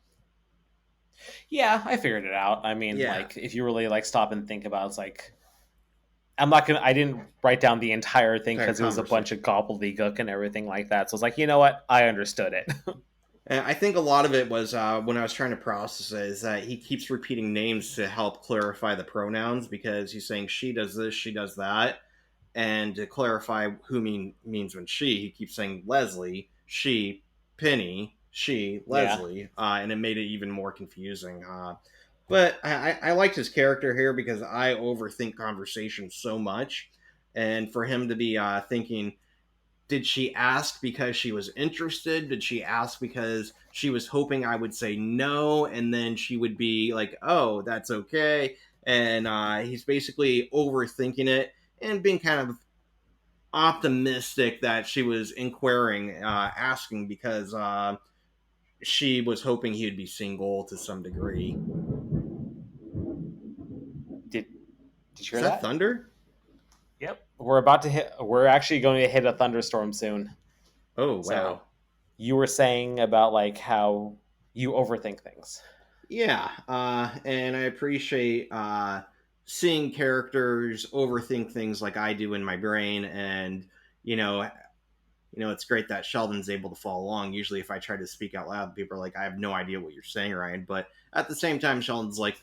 Yeah, I figured it out. I mean, Yeah. like, if you really like stop and think about it, it's like I didn't write down the entire thing Entire because it was a bunch conversation. of gobbledygook and everything like that. So it's like, you know what? I understood it. And I think a lot of it was when I was trying to process it is that he keeps repeating names to help clarify the pronouns because he's saying she does this, she does that, and to clarify who means when he keeps saying Leslie, she, Penny, she, Yeah. Leslie, and it made it even more confusing. But I liked his character here because I overthink conversations so much, and for him to be thinking, did she ask because she was interested? Did she ask because she was hoping I would say no, and then she would be like, "Oh, that's okay." And he's basically overthinking it and being kind of optimistic that she was inquiring, asking because she was hoping he would be single to some degree. Did Did you Is hear that that? thunder? Yep. We're about to hit. We're actually going to hit a thunderstorm soon. Oh, So wow. you were saying about like how you overthink things. Yeah, and I appreciate seeing characters overthink things like I do in my brain, and you know, it's great that Sheldon's able to follow along. Usually, if I try to speak out loud, people are like, "I have no idea what you're saying, Ryan." But at the same time, Sheldon's like,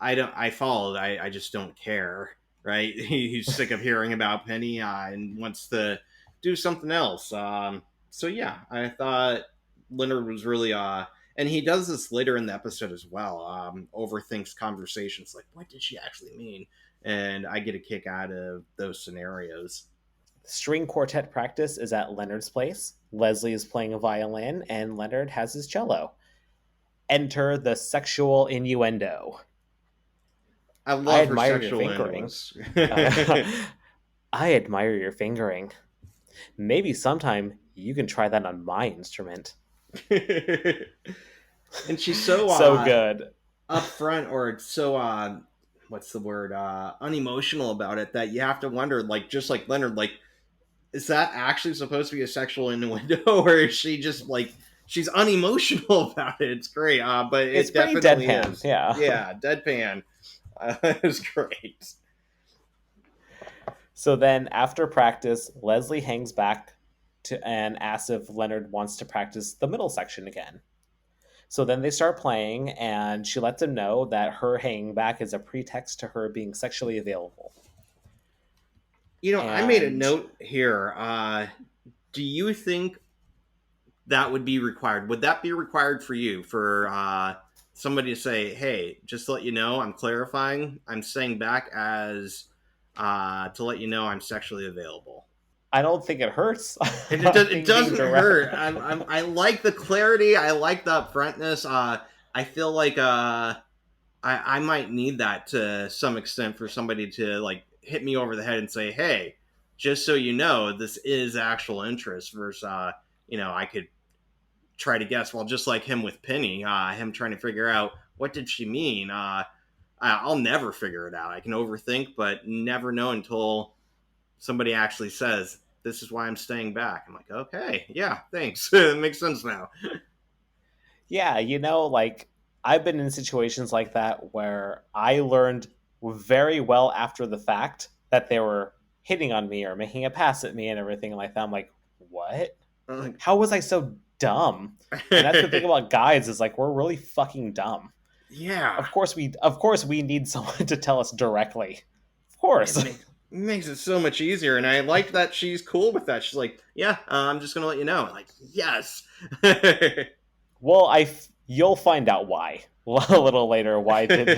"I don't. I followed. I just don't care." Right? He's sick of hearing about Penny and wants to do something else. So yeah, I thought Leonard was really and he does this later in the episode as well. Overthinks conversations like, "What did she actually mean?" And I get a kick out of those scenarios. String quartet practice is at Leonard's place. Leslie is playing a violin, and Leonard has his cello. Enter the sexual innuendo. I I love her admire your sexual fingering. innuendos. I admire your fingering. Maybe sometime you can try that on my instrument. And she's so So good. upfront or so what's the word unemotional about it that you have to wonder, like, just like Leonard, like, is that actually supposed to be a sexual innuendo or is she just like she's unemotional about it? It's great, but It's it pretty definitely deadpan, is. yeah. Yeah, deadpan. It's great. So then, after practice, Leslie hangs back and asks if Leonard wants to practice the middle section again. So then they start playing, and she lets him know that her hanging back is a pretext to her being sexually available. I made a And note here. Do you think that would be required? Would that be required for you for somebody to say, "Hey, just to let you know, I'm clarifying. I'm saying back as to let you know I'm sexually available." I don't think it hurts. I It think being doesn't direct. hurt. I like the clarity. I like the upfrontness. I feel like I might need that to some extent for somebody to like hit me over the head and say, "Hey, just so you know, this is actual interest." Versus, I could try to guess. Well, just like him with Penny, him trying to figure out what did she mean. I'll never figure it out. I can overthink, but never know until somebody actually says, "This is why I'm staying back." I'm like, okay, yeah, thanks. It makes sense now. Yeah, like I've been in situations like that where I learned very well after the fact that they were hitting on me or making a pass at me and everything like that. I'm like, what? Like, How was I so dumb? And that's the thing about guides is like we're really fucking dumb. yeah, Of course we need someone to tell us directly. Of it course. makes it so much easier, and I like that she's cool with that. She's like, "Yeah, I'm just gonna let you know." I'm like, yes. Well, you'll find out why a little later. Why did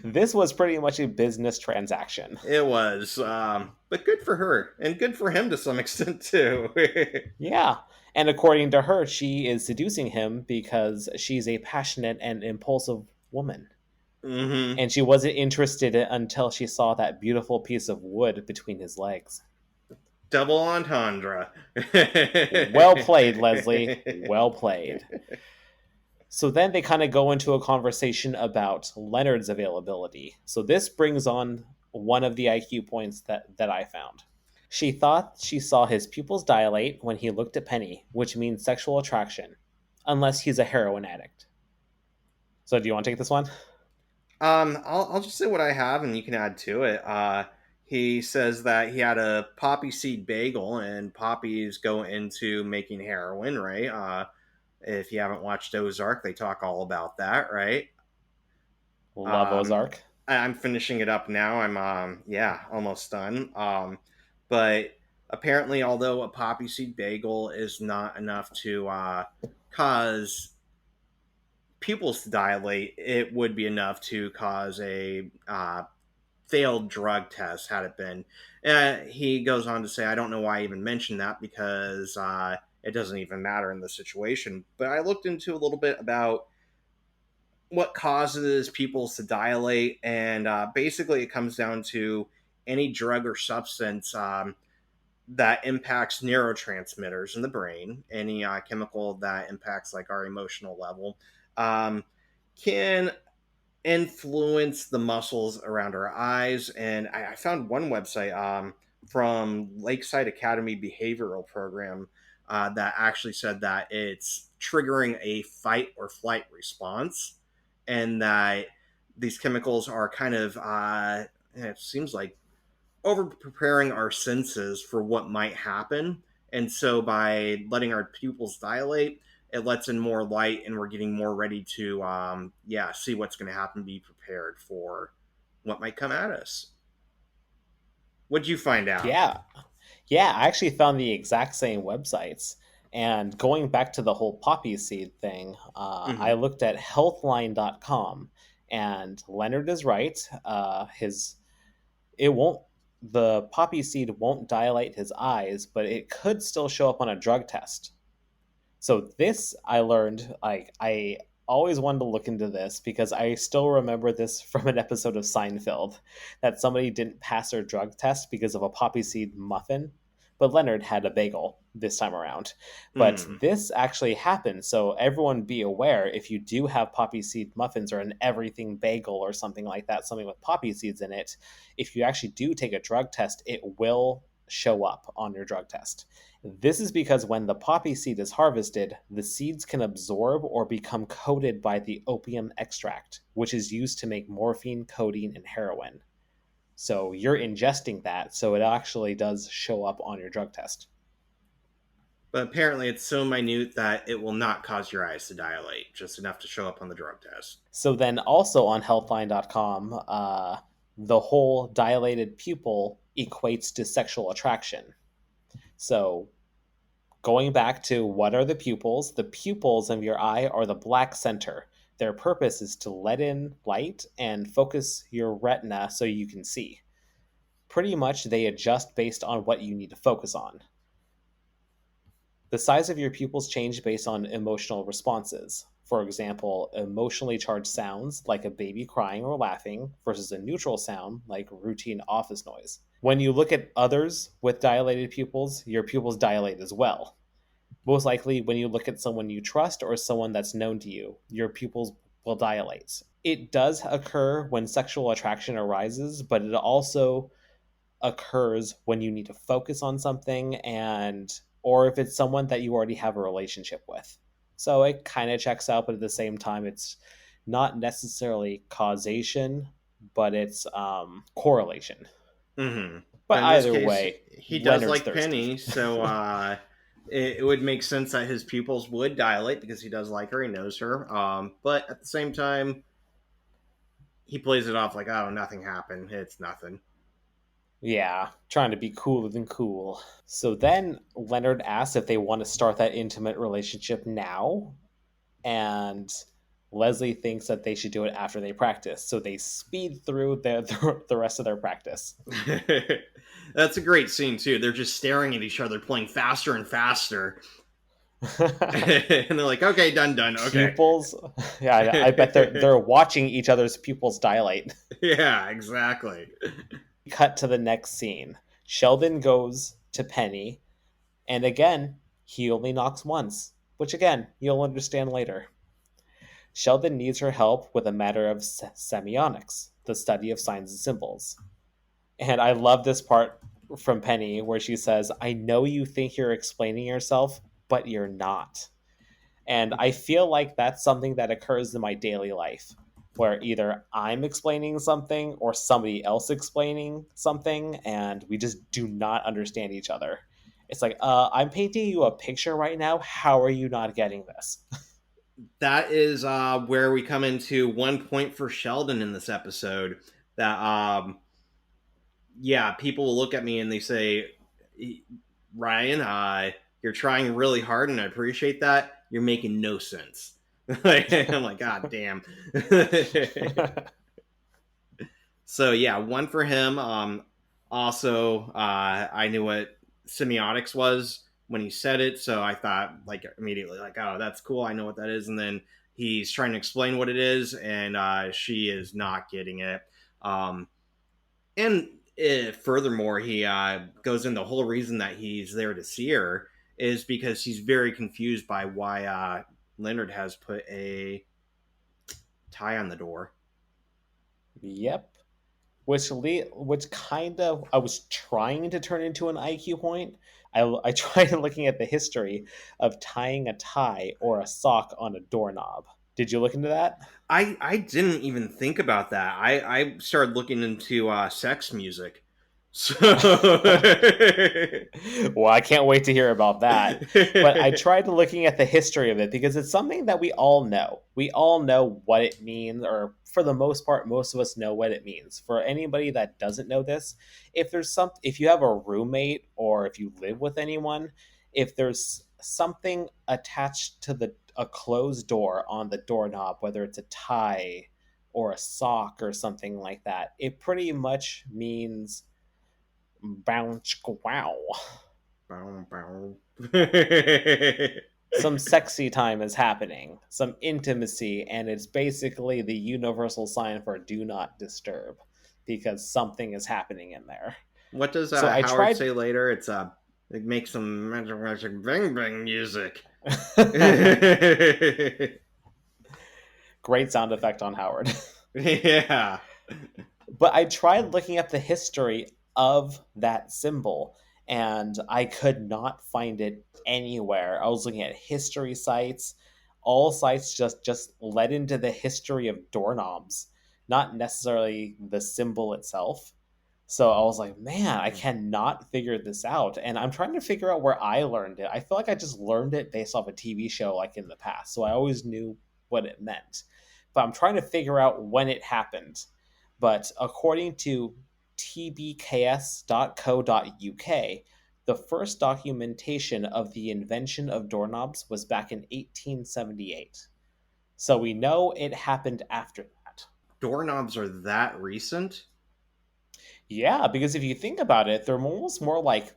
this was pretty much a business transaction. It was, but good for her, and good for him to some extent too. Yeah, and according to her, she is seducing him because she's a passionate and impulsive woman, Mm-hmm. and she wasn't interested until she saw that beautiful piece of wood between his legs. Double entendre. Well played, Leslie. Well played. So then they kind of go into a conversation about Leonard's availability. So this brings on one of the IQ points that I found. She thought she saw his pupils dilate when he looked at Penny, which means sexual attraction, unless he's a heroin addict. So do you want to take this one? I'll just say what I have, and you can add to it. He says that he had a poppy seed bagel, and poppies go into making heroin, right? If you haven't watched Ozark, they talk all about that, right? Love Ozark. I'm finishing it up now. I'm almost done. But apparently, although a poppy seed bagel is not enough to cause pupils to dilate, it would be enough to cause a failed drug test had it been. He goes on to say, I don't know why I even mentioned that because it doesn't even matter in the situation. But I looked into a little bit about what causes pupils to dilate, and basically it comes down to any drug or substance that impacts neurotransmitters in the brain, any chemical that impacts like our emotional level, can influence the muscles around our eyes. And I found one website from Lakeside Academy Behavioral Program that actually said that it's triggering a fight or flight response, and that these chemicals are kind of, it seems like, over preparing our senses for what might happen. And so by letting our pupils dilate, it lets in more light, and we're getting more ready to see what's going to happen, be prepared for what might come at us. What'd you find out? Yeah, I actually found the exact same websites. And going back to the whole poppy seed thing, I looked at healthline.com, and Leonard is right. The poppy seed won't dilate his eyes, but it could still show up on a drug test. So this I learned, like, I always wanted to look into this because I still remember this from an episode of Seinfeld, that somebody didn't pass their drug test because of a poppy seed muffin, but Leonard had a bagel this time around. But this actually happened, so everyone be aware, if you do have poppy seed muffins or an everything bagel or something like that, something with poppy seeds in it, if you actually do take a drug test, it will show up on your drug test. This is because when the poppy seed is harvested, the seeds can absorb or become coated by the opium extract, which is used to make morphine, codeine, and heroin. So you're ingesting that, so it actually does show up on your drug test. But apparently it's so minute that it will not cause your eyes to dilate, just enough to show up on the drug test. So then also on healthline.com, the whole dilated pupil equates to sexual attraction. So going back to what are the pupils of your eye are the black center. Their purpose is to let in light and focus your retina so you can see. Pretty much they adjust based on what you need to focus on. The size of your pupils change based on emotional responses. For example, emotionally charged sounds like a baby crying or laughing versus a neutral sound like routine office noise. When you look at others with dilated pupils, your pupils dilate as well. Most likely, when you look at someone you trust or someone that's known to you, your pupils will dilate. It does occur when sexual attraction arises, but it also occurs when you need to focus on something, or if it's someone that you already have a relationship with. So it kind of checks out, but at the same time, it's not necessarily causation, but it's correlation. Mm-hmm. But either way, he does like thirsty. Penny, so it would make sense that his pupils would dilate because he does like her, he knows her. But at the same time, he plays it off like, oh, nothing happened. It's nothing. Yeah, trying to be cooler than cool. So then Leonard asks if they want to start that intimate relationship now, and Leslie thinks that they should do it after they practice. So they speed through the rest of their practice. That's a great scene, too. They're just staring at each other, playing faster and faster. And they're like, okay, done, okay. Pupils? Yeah, I bet they're watching each other's pupils dilate. Yeah, exactly. Cut to the next scene. Sheldon goes to Penny, and again, he only knocks once, which again, you'll understand later. Sheldon needs her help with a matter of semiotics, the study of signs and symbols. And I love this part from Penny where she says, "I know you think you're explaining yourself, but you're not." And I feel like that's something that occurs in my daily life, where either I'm explaining something or somebody else explaining something, and we just do not understand each other. It's like, I'm painting you a picture right now. How are you not getting this? That is where we come into one point for Sheldon in this episode. That yeah, people will look at me and they say, Ryan, you're trying really hard, and I appreciate that. You're making no sense. I'm like, God damn. So yeah, one for him. Also, I knew what semiotics was when he said it, so I thought like immediately like, oh, that's cool. I know what that is. And then he's trying to explain what it is, and she is not getting it. And furthermore, he goes in the whole reason that he's there to see her is because he's very confused by why Leonard has put a tie on the door. Yep. Which kind of I was trying to turn into an IQ point. I tried looking at the history of tying a tie or a sock on a doorknob. Did you look into that? I didn't even think about that. I started looking into sex music. So Well, I can't wait to hear about that. But I tried looking at the history of it because it's something that we all know. We all know what it means, or for the most part, most of us know what it means. For anybody that doesn't know this, if you have a roommate or if you live with anyone, if there's something attached to a closed door on the doorknob, whether it's a tie or a sock or something like that, it pretty much means bounce wow. bow, bow. Some sexy time is happening, some intimacy, and it's basically the universal sign for do not disturb because something is happening in there. What does So I Howard tried. say later? It's it makes some magic bang bang music. Great sound effect on Howard. Yeah. But I tried looking up the history of that symbol and I could not find it anywhere. I was looking at history sites. All sites just led into the history of doorknobs, not necessarily the symbol itself. So I was like, man, I cannot figure this out. And I'm trying to figure out where I learned it. I feel like I just learned it based off a TV show like in the past. So I always knew what it meant. But I'm trying to figure out when it happened. But according to tbks.co.uk, the first documentation of the invention of doorknobs was back in 1878. So we know it happened after that. Doorknobs are that recent? Yeah, because if you think about it, they're almost more like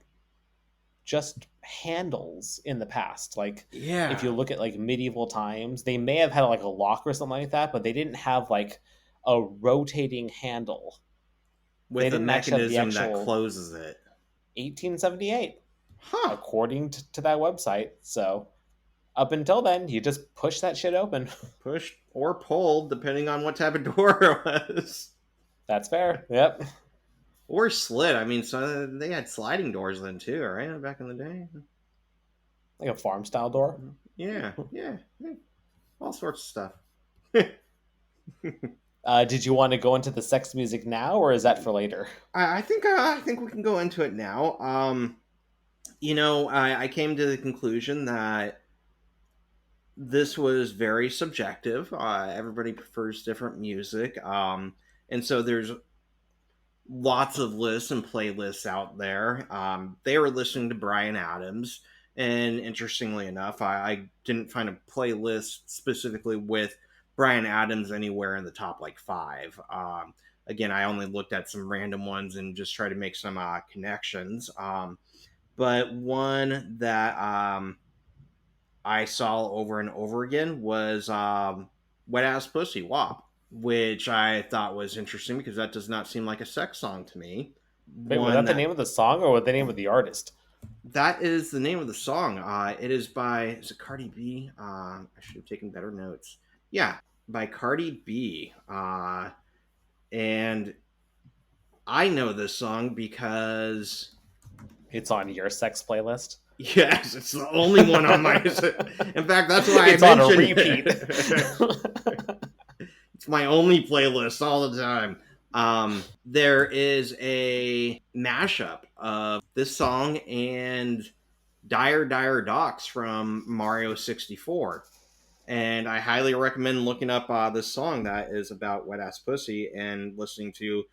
just handles in the past. Like if you Yeah. look at like medieval times, they may have had like a lock or something like that, but they didn't have like a rotating handle. They With a didn't actually have the mechanism that actual closes it. 1878, Huh. according to that website. So up until then, you just push that shit open. Pushed or pulled, depending on what type of door it was. That's fair. Yep. Or slid. I mean, so they had sliding doors then too, right? Back in the day. Like a farm style door. Yeah, yeah, all sorts of stuff. Did you want to go into the sex music now, or is that for later? I think we can go into it now. I came to the conclusion that this was very subjective. Everybody prefers different music, and so there's lots of lists and playlists out there. They were listening to Bryan Adams, and interestingly enough, I didn't find a playlist specifically with Bryan Adams anywhere in the top like five. Again, I only looked at some random ones and just tried to make some connections. But one that I saw over and over again was Wet Ass Pussy WAP, which I thought was interesting because that does not seem like a sex song to me. Wait, was One that the that name of the song or what the name of the artist? that is the name of the song. It is by, is it Cardi B? I should have taken better notes. Yeah, by Cardi B. And I know this song because It's on your sex playlist? Yes, it's the only one on my... In fact, that's why it's I mentioned... on a repeat. It's my only playlist all the time. There is a mashup of this song and Dire Dire Docks from Mario 64. And I highly recommend looking up this song that is about wet ass pussy and listening to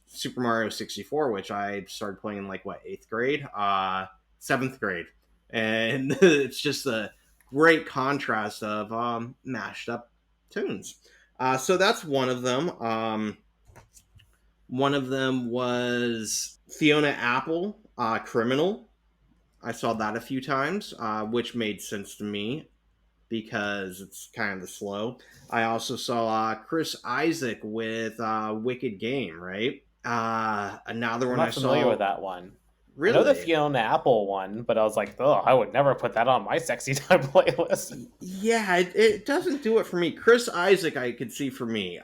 Super Mario 64, which I started playing in 8th grade, 7th grade, and it's just a great contrast of mashed up tunes. So that's one of them. One of them was Fiona Apple, Criminal. I saw that a few times, which made sense to me because it's kind of slow. I also saw Chris Isaac with Wicked Game, right? Another one I'm not familiar with that one. Really? I know the Fiona Apple one, but I was like, oh, I would never put that on my sexy time playlist. Yeah, it doesn't do it for me. Chris Isaac, I could see for me,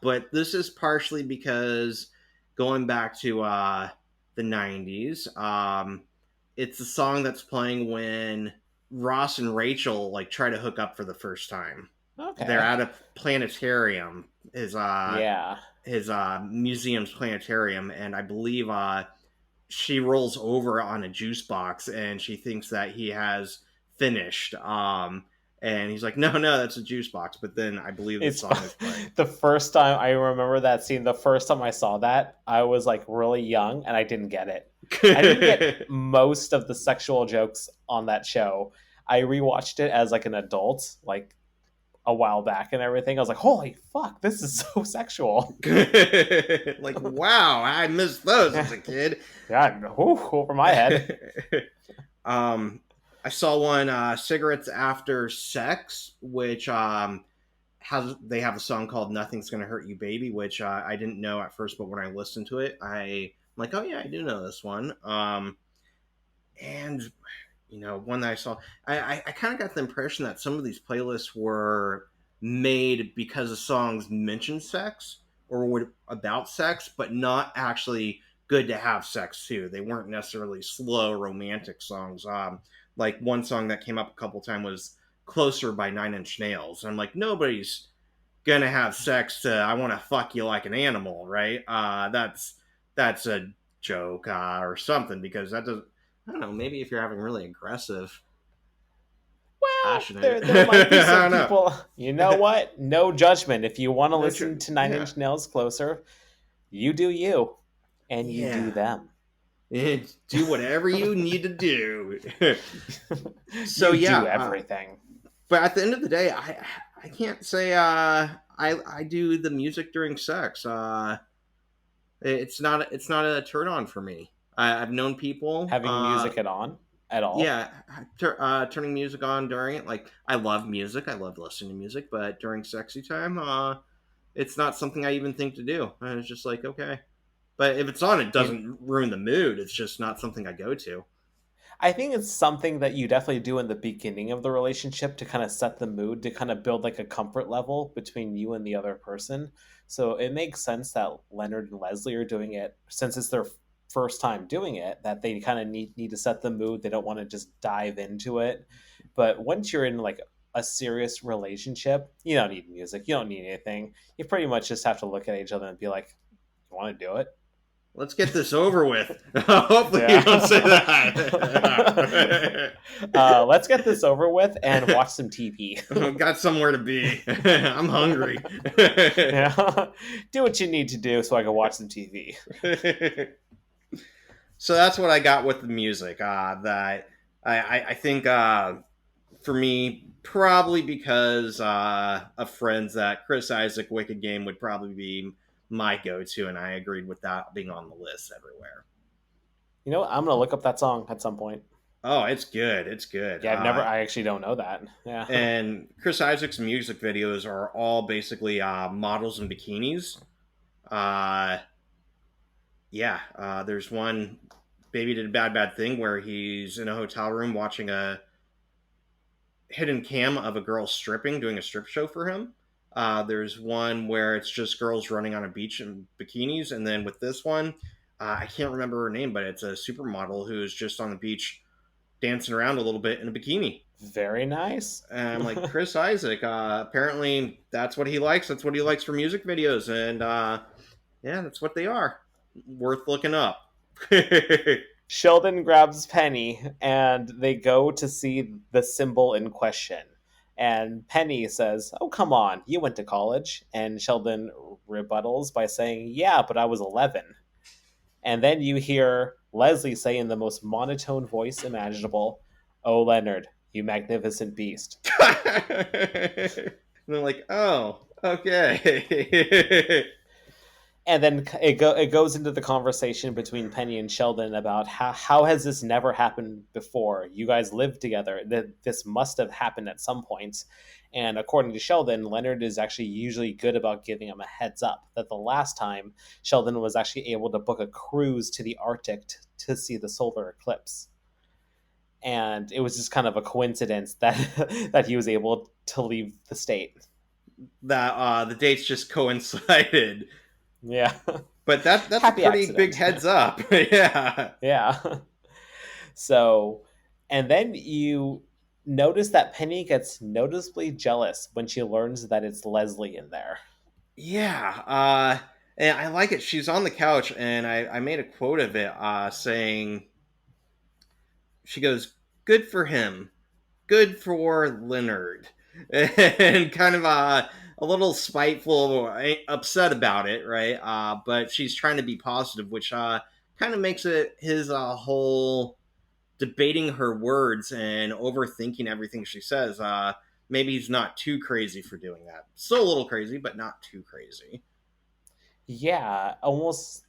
but this is partially because going back to the 90s, it's a song that's playing when Ross and Rachel try to hook up for the first time. Okay. They're at a planetarium. His museum's planetarium, and I believe she rolls over on a juice box and she thinks that he has finished. And he's like, no, that's a juice box. But then I believe the song is playing. The first time I remember that scene, the first time I saw that, I was really young and I didn't get it. I didn't get most of the sexual jokes on that show. I rewatched it as an adult, a while back and everything. I was like, holy fuck, this is so sexual. Wow, I missed those as a kid. Yeah, over my head. I saw one, Cigarettes After Sex, which they have a song called Nothing's Gonna Hurt You Baby, which I didn't know at first, but when I listened to it, I'm like, oh yeah, I do know this one. And one that I saw, I kind of got the impression that some of these playlists were made because the songs mention sex or were about sex, but not actually good to have sex too. They weren't necessarily slow romantic songs. One song that came up a couple times was Closer by 9 Inch Nails. I'm like, nobody's gonna have sex to I want to fuck you like an animal, right? That's a joke or something, because that doesn't, I don't know, maybe if you're having really aggressive, passionate. There might be some people. You know what? No judgment. If you want to listen to 9 Inch Nails Closer, you do you, and you do them. Do whatever you need to do. So you do everything. But at the end of the day, I can't say I do the music during sex. It's not a turn on for me. I've known people having music at all. Yeah, turning music on during it. I love music. I love listening to music, but during sexy time, it's not something I even think to do. And it's just okay. But if it's on, it doesn't ruin the mood. It's just not something I go to. I think it's something that you definitely do in the beginning of the relationship to kind of set the mood, to kind of build a comfort level between you and the other person. So it makes sense that Leonard and Leslie are doing it, since it's their first time doing it, that they kind of need to set the mood. They don't want to just dive into it. But once you're in a serious relationship, you don't need music. You don't need anything. You pretty much just have to look at each other and be like, you want to do it? Let's get this over with. Hopefully you don't say that. Let's get this over with and watch some TV. Got somewhere to be. I'm hungry. Yeah. Do what you need to do so I can watch some TV. So that's what I got with the music. That I think for me, probably because of friends, that Chris Isaac Wicked Game would probably be my go-to, and I agreed with that being on the list everywhere. You know what? I'm gonna look up that song at some point. Oh, it's good. It's good. Yeah, I actually don't know that. Yeah. And Chris Isaac's music videos are all basically models in bikinis. There's one, Baby Did a Bad Thing, where he's in a hotel room watching a hidden cam of a girl stripping, doing a strip show for him. There's one where it's just girls running on a beach in bikinis. And then with this one, I can't remember her name, but it's a supermodel who's just on the beach dancing around a little bit in a bikini. Very nice. And I'm like, Chris Isaac, apparently that's what he likes. That's what he likes for music videos. And yeah, that's what they are. Worth looking up. Sheldon grabs Penny and they go to see the symbol in question. And Penny says, "Oh, come on, you went to college." And Sheldon rebuttals by saying, "Yeah, but I was 11." And then you hear Leslie say in the most monotone voice imaginable, "Oh, Leonard, you magnificent beast." And they're like, oh, okay. And then it goes into the conversation between Penny and Sheldon about how has this never happened before? You guys lived together. This must have happened at some point. And according to Sheldon, Leonard is actually usually good about giving him a heads up that the last time Sheldon was actually able to book a cruise to the Arctic to see the solar eclipse. And it was just kind of a coincidence that that he was able to leave the state. That the dates just coincided. Yeah. But that's a pretty accident. Big heads up. Yeah. Yeah. So, and then you notice that Penny gets noticeably jealous when she learns that it's Leslie in there. Yeah. And I like it. She's on the couch, and I made a quote of it saying, she goes, "Good for him. Good for Leonard." And kind of a little spiteful, upset about it, right? But she's trying to be positive, which kind of makes it his whole debating her words and overthinking everything she says. Maybe he's not too crazy for doing that. Still a little crazy, but not too crazy. Yeah, almost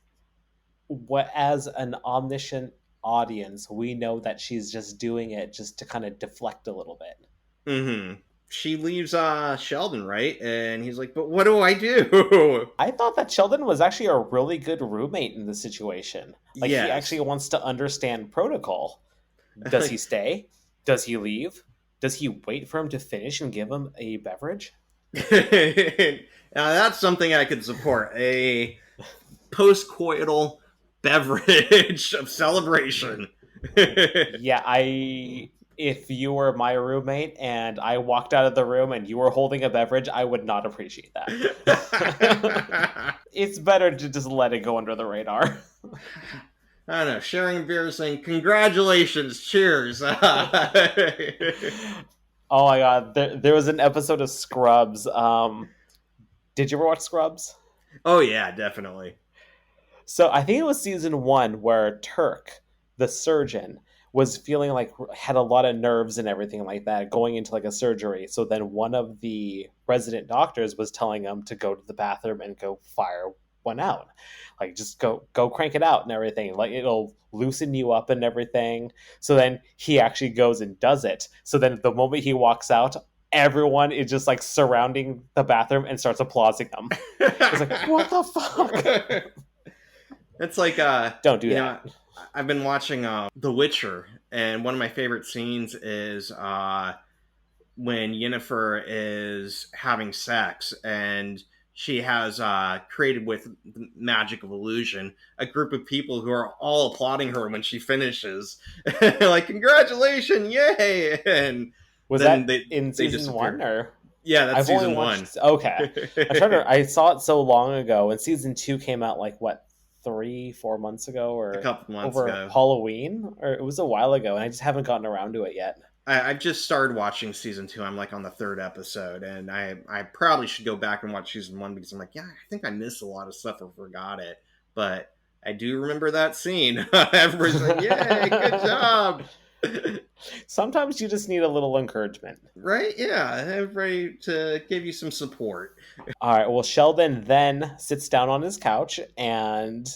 what as an omniscient audience, we know that she's just doing it just to kind of deflect a little bit. Mm-hmm. She leaves Sheldon, right? And he's like, but what do I do? I thought that Sheldon was actually a really good roommate in this situation. Like, yes. He actually wants to understand protocol. Does he stay? Does he leave? Does he wait for him to finish and give him a beverage? Now, that's something I could support. A post-coital beverage of celebration. Yeah, if you were my roommate and I walked out of the room and you were holding a beverage, I would not appreciate that. It's better to just let it go under the radar. I don't know, sharing a beer saying, congratulations, cheers. Oh my god, there was an episode of Scrubs. Did you ever watch Scrubs? Oh yeah, definitely. So I think it was season 1 where Turk, the surgeon, was feeling like had a lot of nerves and everything like that going into like a surgery. So then one of the resident doctors was telling him to go to the bathroom and go fire one out. Like, just go crank it out and everything. Like, it'll loosen you up and everything. So then he actually goes and does it. So then the moment he walks out, everyone is just like surrounding the bathroom and starts applauding him. It's like, what the fuck? It's like, don't do that. Know, I've been watching The Witcher, and one of my favorite scenes is when Yennefer is having sex, and she has created with the magic of illusion a group of people who are all applauding her when she finishes. Like, congratulations, yay! And was that in season 1 or? Yeah, that's season 1. Okay. I saw it so long ago, and season 2 came out like what, 3-4 months ago, or a couple months over ago. Halloween, or it was a while ago, and I just haven't gotten around to it yet. I've just started watching season 2. I'm like on the 3rd episode, and I probably should go back and watch season 1 because I'm like, yeah, I think I missed a lot of stuff or forgot it, but I do remember that scene. Everybody's like, yay, good job. Sometimes you just need a little encouragement, right? Yeah, everybody to give you some support. All right, well, Sheldon then sits down on his couch and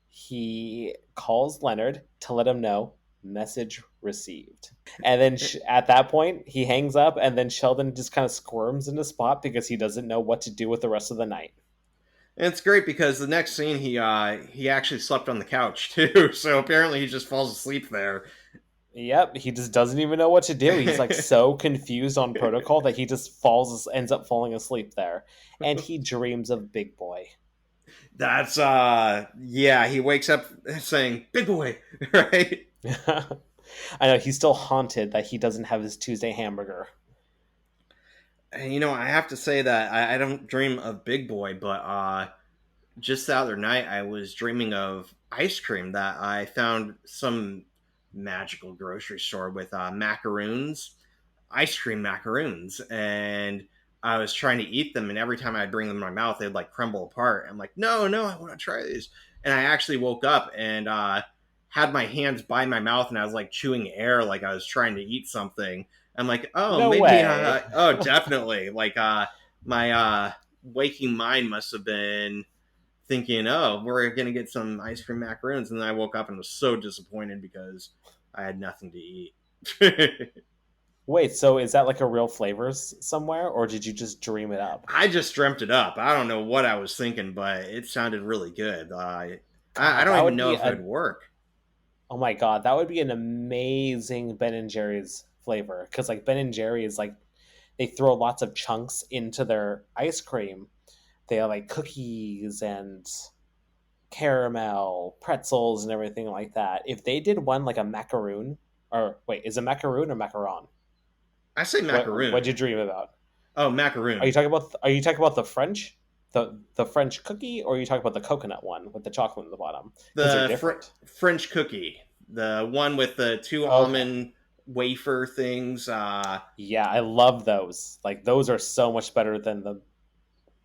he calls Leonard to let him know message received. And then at that point he hangs up, and then Sheldon just kind of squirms in the spot because he doesn't know what to do with the rest of the night. And it's great because the next scene he actually slept on the couch too, so apparently he just falls asleep there. Yep, he just doesn't even know what to do. He's like so confused on protocol that he just ends up falling asleep there. And he dreams of Big Boy. That's yeah, he wakes up saying, "Big boy," right? I know he's still haunted that he doesn't have his Tuesday hamburger. And, I have to say that I don't dream of Big Boy, but just the other night I was dreaming of ice cream that I found some magical grocery store with macaroons, ice cream macaroons, and I was trying to eat them, and every time I'd bring them in my mouth, they'd like crumble apart. I'm like, no, no, I want to try these. And I actually woke up and had my hands by my mouth, and I was like chewing air, like I was trying to eat something. I'm like, oh, No maybe, way. oh, definitely. Like, my waking mind must have been thinking, oh, we're gonna get some ice cream macaroons, and then I woke up and was so disappointed because I had nothing to eat. Wait, so is that like a real flavors somewhere, or did you just dream it up? I just dreamt it up. I don't know what I was thinking, but it sounded really good. I God, don't that even would know be if it would a work. oh my god, that would be an amazing Ben and Jerry's flavor. Because like Ben and Jerry's, like they throw lots of chunks into their ice cream. They have like cookies and caramel, pretzels, and everything like that. If they did one like a macaroon, or wait, is it macaroon or macaron? I say What'd macaroon. you dream about? Oh, Are you macaroon. talking about the French, the French cookie, or are you talking about the coconut one with the chocolate in the bottom? Because they're The different. French cookie, the one with the two Okay. almond wafer things. Yeah, I love those. Like those are so much better than the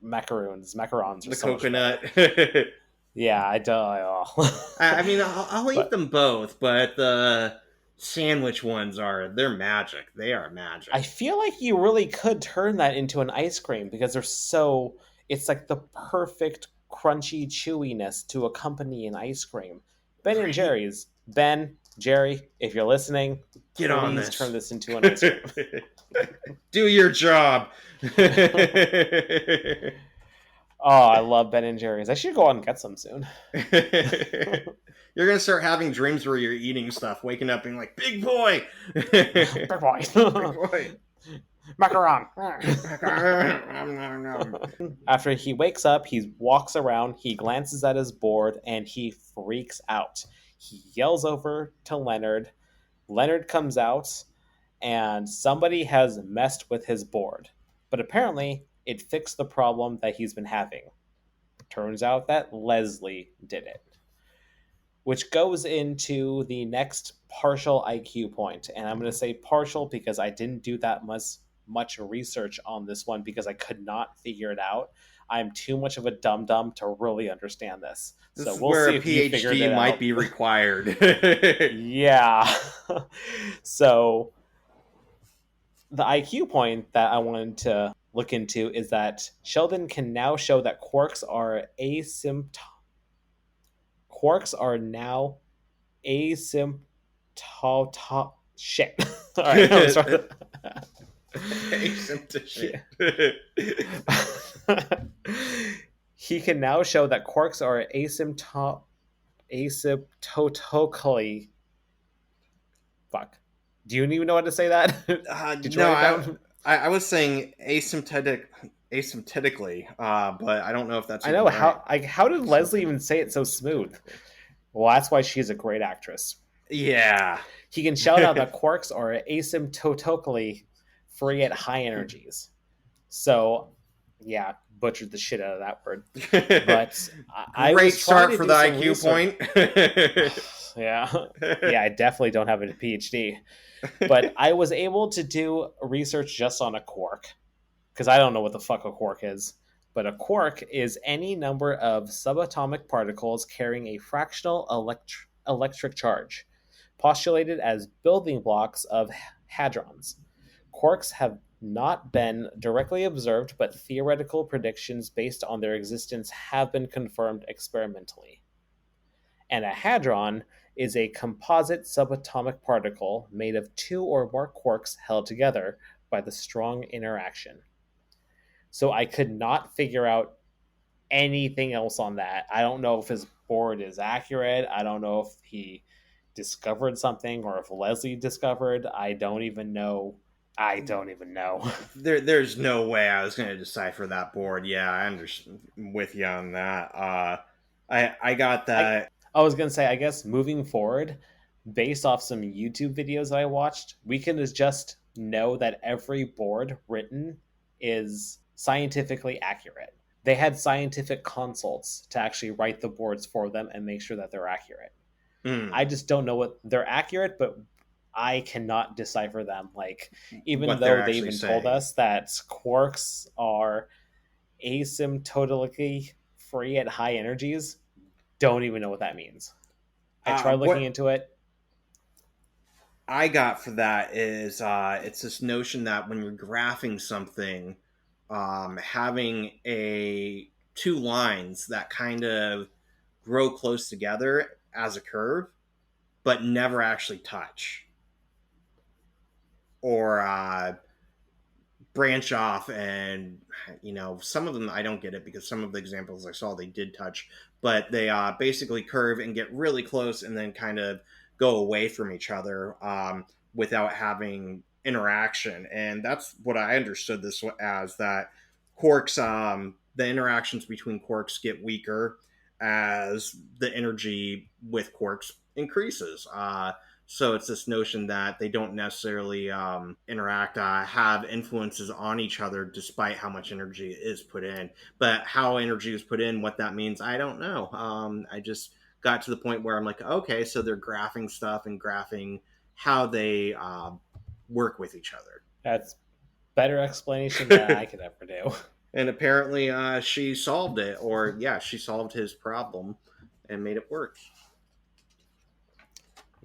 macaroons. Macarons are The so much coconut. better. Yeah, I do. I mean, I'll eat But them both, but the sandwich ones they're magic. They are magic. I feel like you really could turn that into an ice cream because they're so. It's like the perfect crunchy chewiness to accompany an ice cream. Ben and Right. Jerry's. Ben, Jerry, if you're listening, Get on please this. turn this into an ice cream. Do your job. Oh, I love Ben and Jerry's. I should go out and get some soon. You're gonna start having dreams where you're eating stuff, waking up being like, "Big boy, Big boy. big boy." Macaron. After he wakes up, he walks around, he glances at his board, and he freaks out. He yells over to Leonard. Leonard comes out, and somebody has messed with his board. But apparently, it fixed the problem that he's been having. Turns out that Leslie did it. Which goes into the next partial IQ point. And I'm going to say partial because I didn't do that much research on this one because I could not figure it out. I'm too much of a dum dum to really understand this. This So is we'll where see a if you figured PhD it might out. be required. Yeah. So the IQ point that I wanted to look into is that Sheldon can now show that quarks are now asymptotic. Shit. All right, I'm sorry. He can now show that quarks are asymptotically. Fuck. Do you even know how to say that? Did you No, write it down? I was saying asymptotically, but I don't know if that's I know even right. how did Leslie even say it so smooth? Well, that's why she's a great actress. Yeah. He can shout out that quarks are asymptotically free at high energies. So, yeah, butchered the shit out of that word. But I Great was trying start to for do the some IQ research. point. Yeah, I definitely don't have a PhD. But I was able to do research just on a quark because I don't know what the fuck a quark is. But a quark is any number of subatomic particles carrying a fractional electric charge, postulated as building blocks of hadrons. Quarks have not been directly observed, but theoretical predictions based on their existence have been confirmed experimentally. And a hadron is a composite subatomic particle made of two or more quarks held together by the strong interaction. So I could not figure out anything else on that. I don't know if his board is accurate. I don't know if he discovered something or if Leslie discovered. I don't even know I don't even know. There's no way I was going to decipher that board. Yeah, I understand with you on that. I got that. I was gonna say, I guess moving forward, based off some YouTube videos that I watched, we can just know that every board written is scientifically accurate. They had scientific consults to actually write the boards for them and make sure that they're accurate. I just don't know what they're accurate, but I cannot decipher them. Like, even What they're though they actually even told saying. us that quarks are asymptotically free at high energies, don't even know what that means. I tried looking What into it. I got for that is it's this notion that when you're graphing something, having a two lines that kind of grow close together as a curve, but never actually touch, or branch off, and some of them I don't get it because some of the examples I saw they did touch, but they basically curve and get really close and then kind of go away from each other without having interaction. And that's what I understood this as, that quarks, the interactions between quarks get weaker as the energy with quarks increases. So it's this notion that they don't necessarily interact, have influences on each other despite how much energy is put in. But how energy is put in, what that means, I don't know. I just got to the point where I'm like, okay, so they're graphing stuff and graphing how they work with each other. That's better explanation than I could ever do. And apparently she solved it, or yeah, she solved his problem and made it work.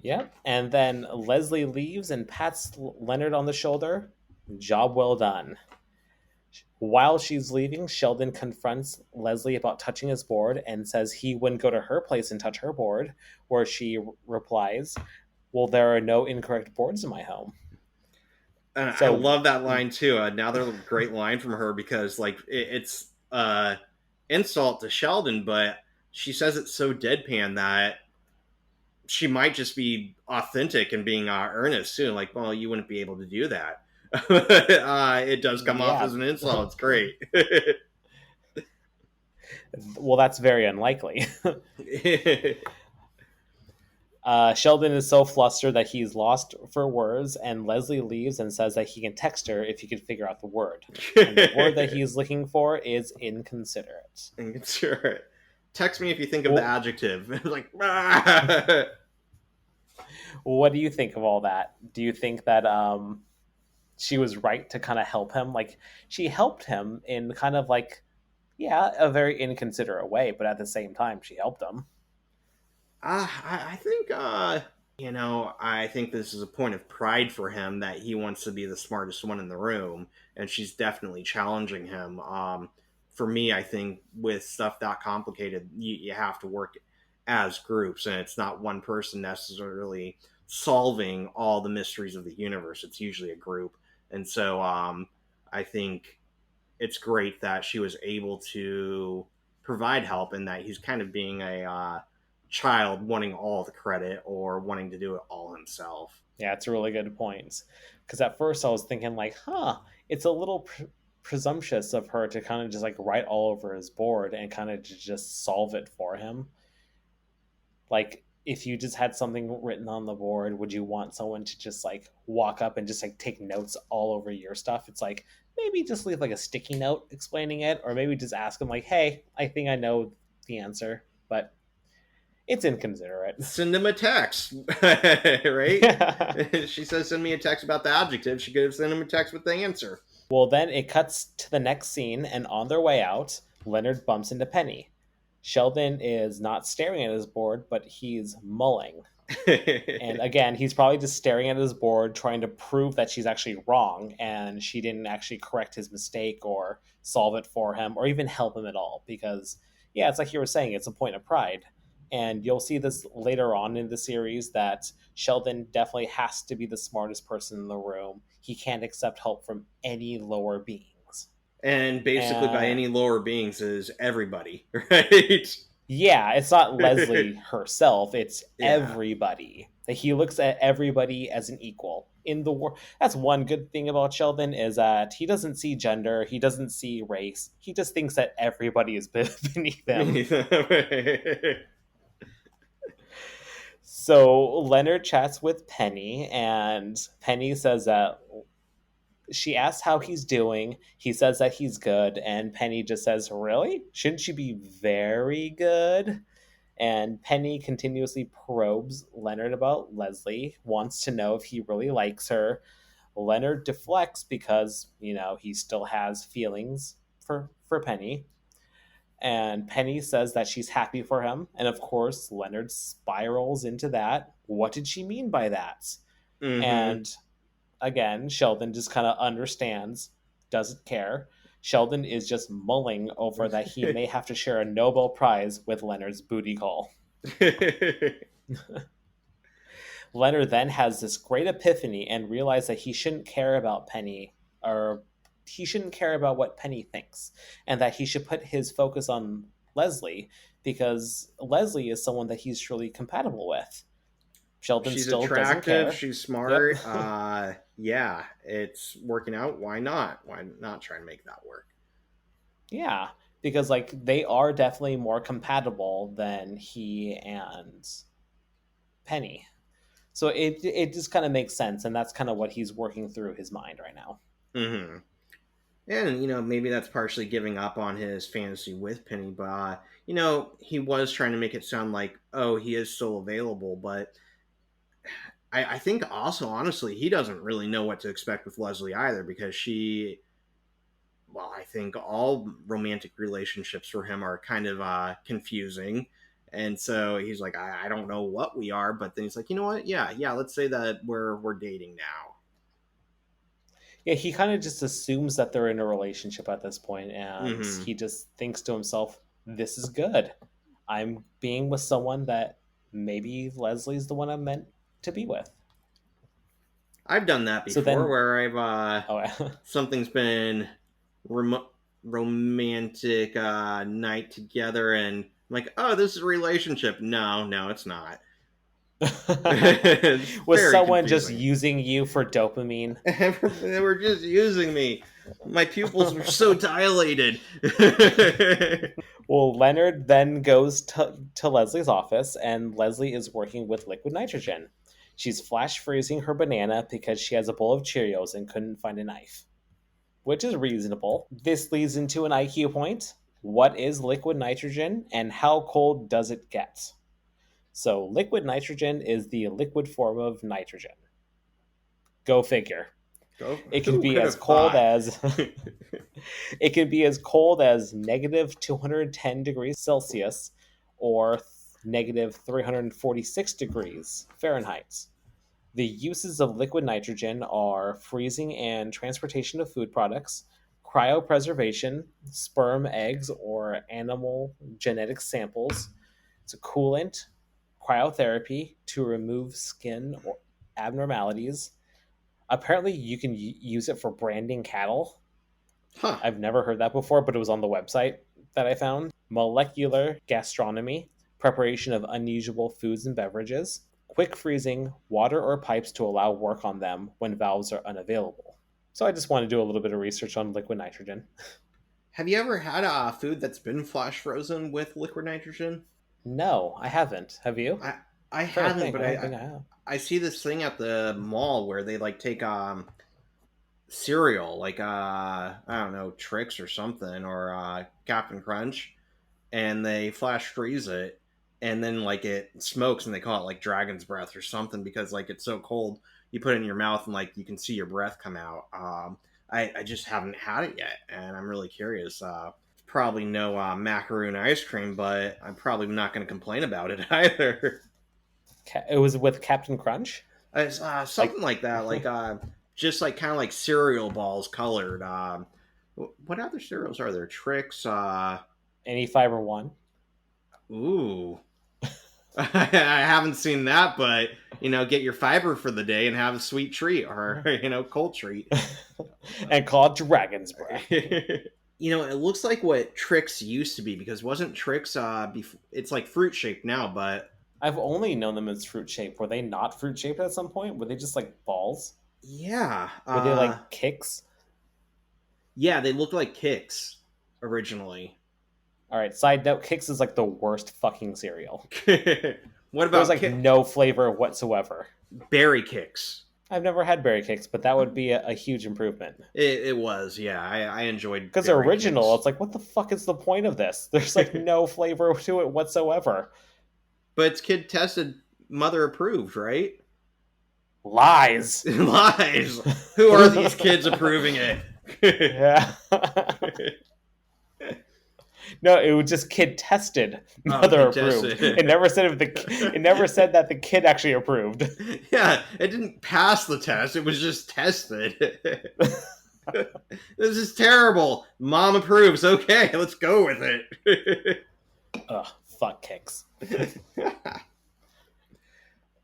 Yep. And then Leslie leaves and pats Leonard on the shoulder. Job well done. While she's leaving, Sheldon confronts Leslie about touching his board and says he wouldn't go to her place and touch her board, where she replies, "Well, there are no incorrect boards in my home." I love that line too. Another great line from her, because like it's insult to Sheldon, but she says it so deadpan that she might just be authentic and being earnest too. Like, well, you wouldn't be able to do that. It does come off as an insult. It's great. Well, that's very unlikely. Sheldon is so flustered that he's lost for words, and Leslie leaves and says that he can text her if he can figure out the word. And the word that he's looking for is inconsiderate. Inconsiderate. Text me if you think of the adjective. Like, what do you think of all that? Do you think that she was right to kind of help him? Like, she helped him in kind of like, yeah, a very inconsiderate way, but at the same time, she helped him. I think, I think this is a point of pride for him that he wants to be the smartest one in the room, and she's definitely challenging him. For me, I think with stuff that complicated, you have to work as groups, and it's not one person necessarily solving all the mysteries of the universe. It's usually a group. And so I think it's great that she was able to provide help, and that he's kind of being a child wanting all the credit or wanting to do it all himself. Yeah, it's a really good point. Because at first I was thinking like, it's a little presumptuous of her to kind of just like write all over his board and kind of just solve it for him. Like, if you just had something written on the board, would you want someone to just like walk up and just like take notes all over your stuff? It's like, maybe just leave like a sticky note explaining it, or maybe just ask him like, hey, I think I know the answer, but it's inconsiderate. Send him a text, right? She says, send me a text about the adjective. She could have sent him a text with the answer. Well, then it cuts to the next scene, and on their way out, Leonard bumps into Penny. Sheldon is not staring at his board, but he's mulling. And again, he's probably just staring at his board, trying to prove that she's actually wrong, and she didn't actually correct his mistake or solve it for him, or even help him at all. Because, yeah, it's like you were saying, it's a point of pride. And you'll see this later on in the series that Sheldon definitely has to be the smartest person in the room. He can't accept help from any lower beings. And basically, by any lower beings is everybody, right? Yeah, it's not Leslie herself, it's everybody. He looks at everybody as an equal. in the world. That's one good thing about Sheldon, is that he doesn't see gender, he doesn't see race. He just thinks that everybody is beneath him. So Leonard chats with Penny, and Penny says that she asks how he's doing. He says that he's good, and Penny just says, "Really? Shouldn't you be very good?" And Penny continuously probes Leonard about Leslie, wants to know if he really likes her. Leonard deflects because, he still has feelings for Penny. And Penny says that she's happy for him. And of course, Leonard spirals into that. What did she mean by that? Mm-hmm. And again, Sheldon just kind of understands, doesn't care. Sheldon is just mulling over that he may have to share a Nobel Prize with Leonard's booty call. Leonard then has this great epiphany and realizes that he shouldn't care about Penny, or he shouldn't care about what Penny thinks, and that he should put his focus on Leslie, because Leslie is someone that he's truly compatible with. Sheldon she's still attractive, doesn't care. she's smart. Yep. Yeah, it's working out. Why not? Why not try and make that work? Yeah, because they are definitely more compatible than he and Penny. So it just kind of makes sense, and that's kind of what he's working through his mind right now. Mm-hmm. And maybe that's partially giving up on his fantasy with Penny, but he was trying to make it sound like, oh, he is still available, but I think also, honestly, he doesn't really know what to expect with Leslie either, because I think all romantic relationships for him are kind of confusing. And so he's like, I don't know what we are, but then he's like, you know what? Yeah, let's say that we're dating now. Yeah, he kind of just assumes that they're in a relationship at this point, and Mm-hmm. he just thinks to himself, this is good. I'm being with someone that maybe Leslie's the one I'm meant to be with. I've done that before, So then, where something's been romantic night together, and I'm like, oh, this is a relationship. No, it's not. Was someone confusing. Just using you for dopamine? They were just using me. My pupils were so dilated. Well, Leonard then goes to Leslie's office, and Leslie is working with liquid nitrogen. She's flash freezing her banana because she has a bowl of Cheerios and couldn't find a knife, which is reasonable. This leads into an IQ point. What is liquid nitrogen, and how cold does it get? So liquid nitrogen is the liquid form of nitrogen. Go figure. It can be as cold as it can be as cold as negative 210 degrees Celsius or negative 346 degrees Fahrenheit. The uses of liquid nitrogen are freezing and transportation of food products, cryopreservation, sperm, eggs, or animal genetic samples. It's a coolant, cryotherapy to remove skin or abnormalities. Apparently, you can use it for branding cattle. Huh. I've never heard that before, but it was on the website that I found. Molecular gastronomy, preparation of unusual foods and beverages. Quick freezing, water or pipes to allow work on them when valves are unavailable. So I just want to do a little bit of research on liquid nitrogen. Have you ever had a food that's been flash frozen with liquid nitrogen? No, I haven't. Have you? I haven't, but I don't think I have. I see this thing at the mall where they take cereal, I don't know, Trix or something, or Captain Crunch, and they flash freeze it, and then it smokes, and they call it dragon's breath or something, because it's so cold, you put it in your mouth and you can see your breath come out. I just haven't had it yet, and I'm really curious. Probably no macaroon ice cream, but I'm probably not going to complain about it either. It was with Captain Crunch? It's something like that, just kind of cereal balls colored. What other cereals are there? Trix? Any Fiber One? Ooh. I haven't seen that, but get your fiber for the day and have a sweet treat, or cold treat, and call it Dragon's Breath. It looks like what Trix used to be, because wasn't Trix it's fruit shaped now, but I've only known them as fruit shaped. Were they not fruit shaped at some point? Were they just balls? Yeah. Were they like kicks? Yeah, they look like kicks originally. All right, side note, Kix is like the worst fucking cereal. What There's about like no flavor whatsoever. berry kicks? I've never had berry Kix, but that would be a huge improvement. It was, yeah. I enjoyed Because they're berry original, kicks. it's like, what the fuck is the point of this? There's like no flavor to it whatsoever. But it's kid tested, mother approved, right? Lies. Lies. Who are these kids approving it? Yeah. No, it was just kid tested, Oh, mother kid approved. tested. It never said it never said that the kid actually approved. Yeah, it didn't pass the test. It was just tested. This is terrible. Mom approves. Okay, let's go with it. Ugh, fuck Kix.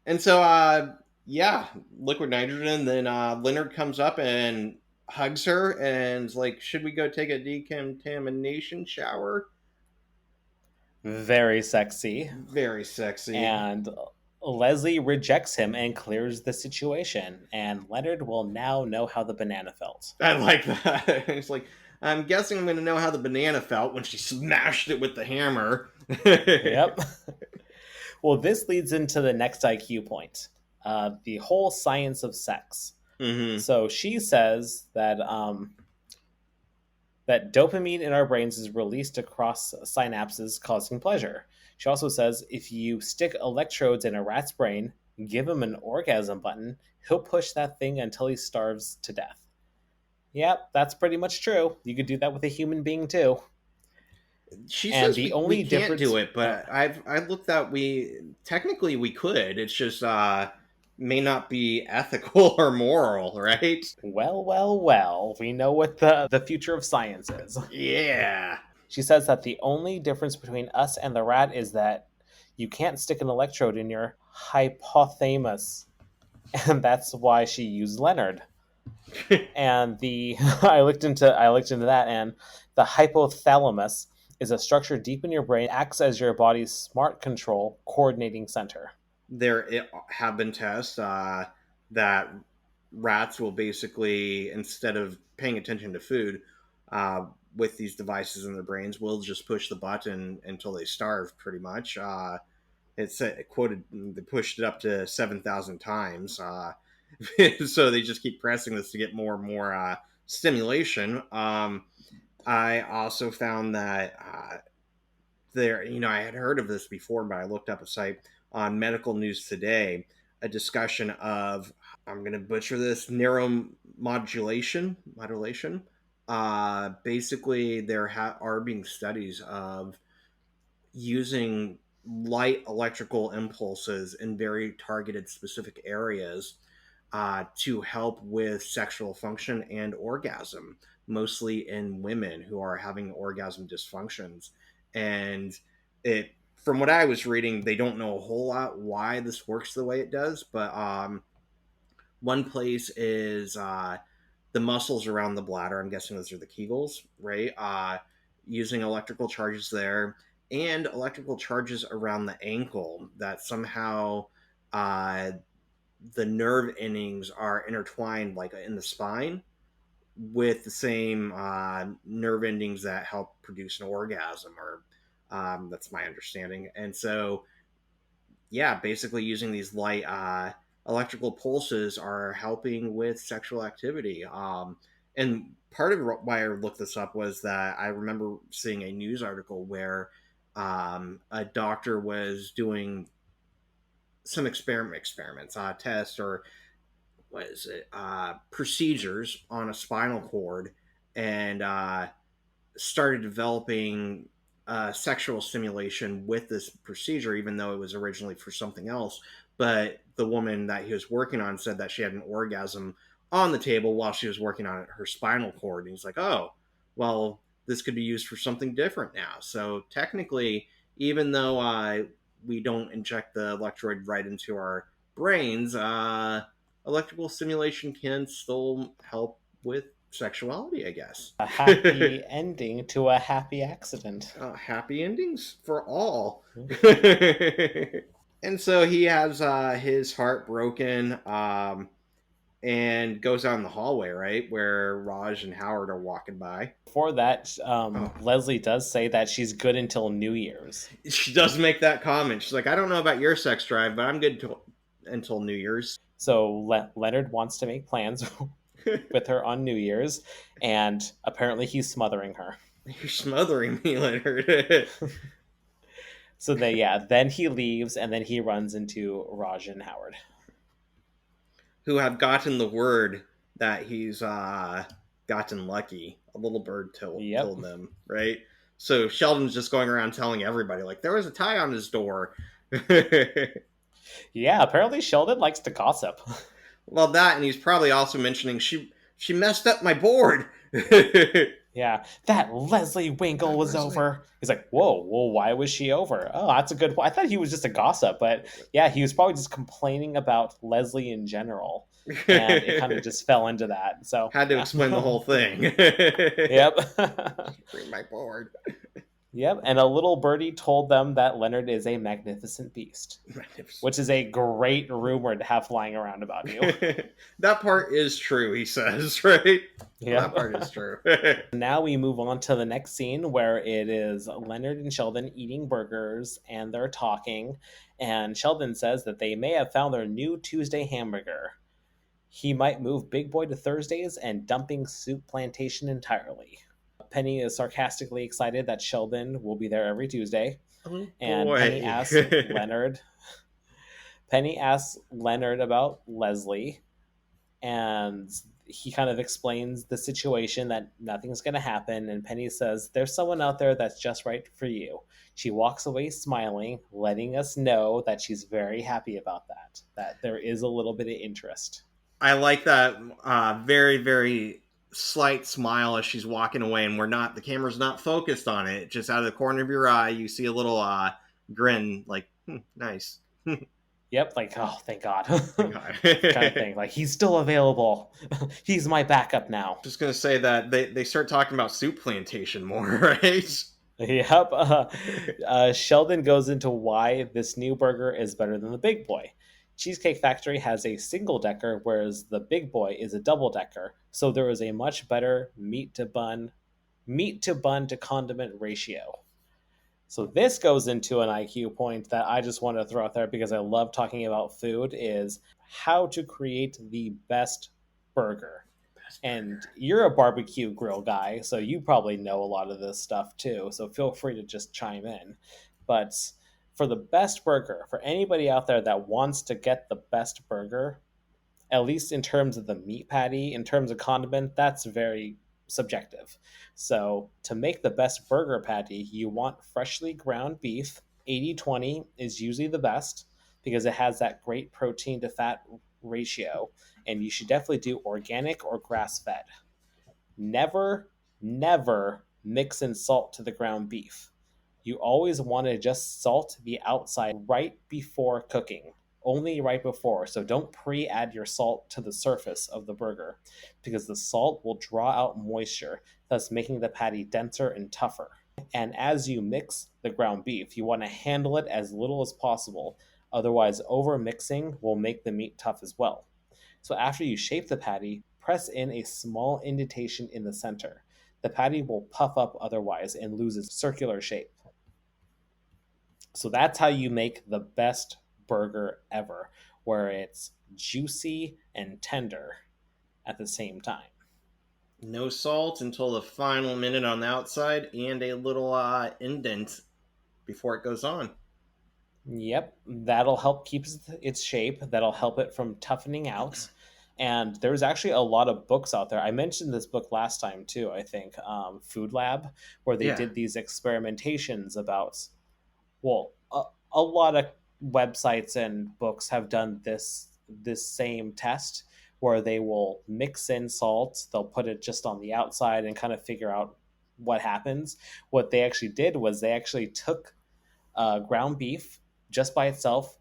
And so, yeah, liquid nitrogen. Then Leonard comes up and hugs her and is like, "Should we go take a decontamination shower?" Very sexy. Very sexy. And Leslie rejects him and clears the situation. And Leonard will now know how the banana felt. I like that. It's like, I'm guessing I'm going to know how the banana felt when she smashed it with the hammer. Yep. Well, this leads into the next IQ point, the whole science of sex. Mm-hmm. So she says that that dopamine in our brains is released across synapses, causing pleasure. She also says if you stick electrodes in a rat's brain, give him an orgasm button, he'll push that thing until he starves to death. Yep, that's pretty much true. You could do that with a human being too. She And says the we only can't difference, do it, but I've looked that we technically we could. It's just may not be ethical or moral, right? well, we know what the future of science is. Yeah. She says that the only difference between us and the rat is that you can't stick an electrode in your hypothalamus. And that's why she used Leonard. And the I looked into that, and the hypothalamus is a structure deep in your brain, acts as your body's smart control coordinating center. There have been tests that rats will basically, instead of paying attention to food, with these devices in their brains, will just push the button until they starve, pretty much. It quoted, they pushed it up to 7,000 times. So they just keep pressing this to get more and more stimulation. I also found that I had heard of this before, but I looked up a site on Medical News Today, a discussion of, I'm going to butcher this, neuromodulation. Basically, there are being studies of using light electrical impulses in very targeted specific areas to help with sexual function and orgasm, mostly in women who are having orgasm dysfunctions. And from what I was reading, they don't know a whole lot why this works the way it does, but one place is the muscles around the bladder. I'm guessing those are the Kegels, right? Using electrical charges there and electrical charges around the ankle that somehow the nerve endings are intertwined, like in the spine, with the same nerve endings that help produce an orgasm, or that's my understanding. And so, yeah, basically using these light electrical pulses are helping with sexual activity. And part of why I looked this up was that I remember seeing a news article where a doctor was doing some experiments, tests, or what is it, procedures on a spinal cord, and started developing sexual stimulation with this procedure, even though it was originally for something else. But the woman that he was working on said that she had an orgasm on the table while she was working on her spinal cord. And he's like, oh, well, this could be used for something different now. So technically, even though we don't inject the electrode right into our brains, electrical stimulation can still help with sexuality, I guess. A happy ending to a happy accident. Happy endings for all. And so he has his heart broken, and goes out in the hallway, right, where Raj and Howard are walking by. Before that, Leslie does say that she's good until New Year's. She does make that comment. She's like, I don't know about your sex drive, but I'm good until New Year's. So Leonard wants to make plans with her on New Year's, and apparently he's smothering her. You're smothering me, Leonard. So then he leaves, and then he runs into Raj and Howard, who have gotten the word that he's gotten lucky. A little bird told them, right? So Sheldon's just going around telling everybody, like, there was a tie on his door. Yeah, apparently Sheldon likes to gossip. Well, that, and he's probably also mentioning she messed up my board. Yeah, that Leslie Winkle was over. He's like, whoa, well, why was she over? Oh, that's a good point. I thought he was just a gossip, but yeah, he was probably just complaining about Leslie in general. And it kind of just fell into that. So had to explain the whole thing. Yep. Bring my board. Yep, and a little birdie told them that Leonard is a magnificent beast, which is a great rumor to have flying around about you. That part is true, he says, right? Yeah, that part is true. Now we move on to the next scene where it is Leonard and Sheldon eating burgers, and they're talking, and Sheldon says that they may have found their new Tuesday hamburger. He might move Big Boy to Thursdays and dumping Soup Plantation entirely. Penny is sarcastically excited that Sheldon will be there every Tuesday. Oh, and Penny asks Leonard about Leslie, and he kind of explains the situation, that nothing's going to happen, and Penny says there's someone out there that's just right for you. She walks away smiling, letting us know that she's very happy about that there is a little bit of interest. I like that very, very slight smile as she's walking away, and the camera's not focused on it. Just out of the corner of your eye, you see a little grin, like, nice. Yep, like, oh, thank God. Kind of thing. Like, he's still available. He's my backup now. Just going to say that they start talking about Soup Plantation more, right? Yep. Sheldon goes into why this new burger is better than the Big Boy. Cheesecake Factory has a single-decker, whereas the Big Boy is a double-decker. So there is a much better meat to bun to condiment ratio. So this goes into an IQ point that I just want to throw out there because I love talking about food, is how to create the best burger. And you're a barbecue grill guy, so you probably know a lot of this stuff too. So feel free to just chime in. But for the best burger, for anybody out there that wants to get the best burger, at least in terms of the meat patty, in terms of condiment, that's very subjective. So to make the best burger patty, you want freshly ground beef. 80-20 is usually the best because it has that great protein to fat ratio, and you should definitely do organic or grass-fed. Never mix in salt to the ground beef. You always want to just salt the outside right before cooking. Only right before, so don't pre-add your salt to the surface of the burger because the salt will draw out moisture, thus making the patty denser and tougher. And as you mix the ground beef, you want to handle it as little as possible, otherwise over-mixing will make the meat tough as well. So after you shape the patty, press in a small indentation in the center. The patty will puff up otherwise and lose its circular shape. So that's how you make the best burger ever, where it's juicy and tender at the same time. No salt until the final minute on the outside, and a little indent before it goes on. Yep, that'll help keep its shape. That'll help it from toughening out. And there's actually a lot of books out there. I mentioned this book last time too, I think, Food Lab, where they did these experimentations about, well, a lot of websites and books have done this same test where they will mix in salt. They'll put it just on the outside and kind of figure out what happens. What they actually did was they actually took ground beef just by itself,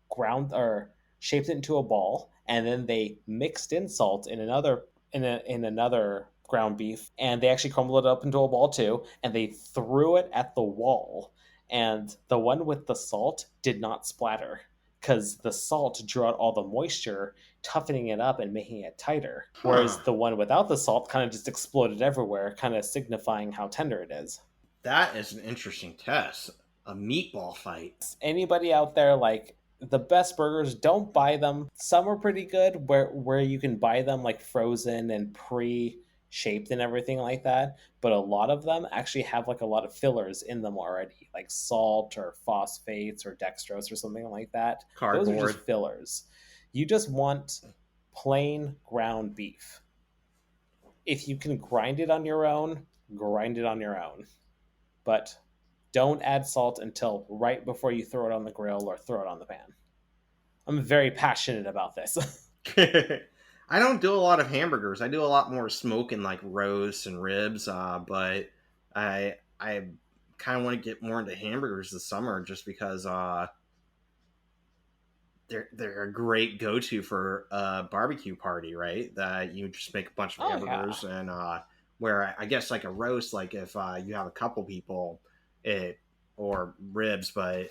ground or shaped it into a ball, and then they mixed in salt in another ground beef, and they actually crumbled it up into a ball too, and they threw it at the wall. And the one with the salt did not splatter because the salt drew out all the moisture toughening it up and making it tighter. Huh. Whereas the one without the salt kind of just exploded everywhere, kind of signifying how tender it is. That is an interesting test. A meatball fight. Anybody out there, like, the best burgers, don't buy them. Some are pretty good where you can buy them like frozen and pre-shaped and everything like that, but a lot of them actually have like a lot of fillers in them already, like salt or phosphates or dextrose or something like that. Cardboard. Those are just fillers. You just want plain ground beef. If you can grind it on your own, grind it on your own. But don't add salt until right before you throw it on the grill or throw it on the pan. I'm very passionate about this. I don't do a lot of hamburgers. I do a lot more smoking, like roasts and ribs. But I kind of want to get more into hamburgers this summer, just because they're a great go-to for a barbecue party, right? That you just make a bunch of hamburgers, and where I guess like a roast, like if you have a couple people, or ribs, but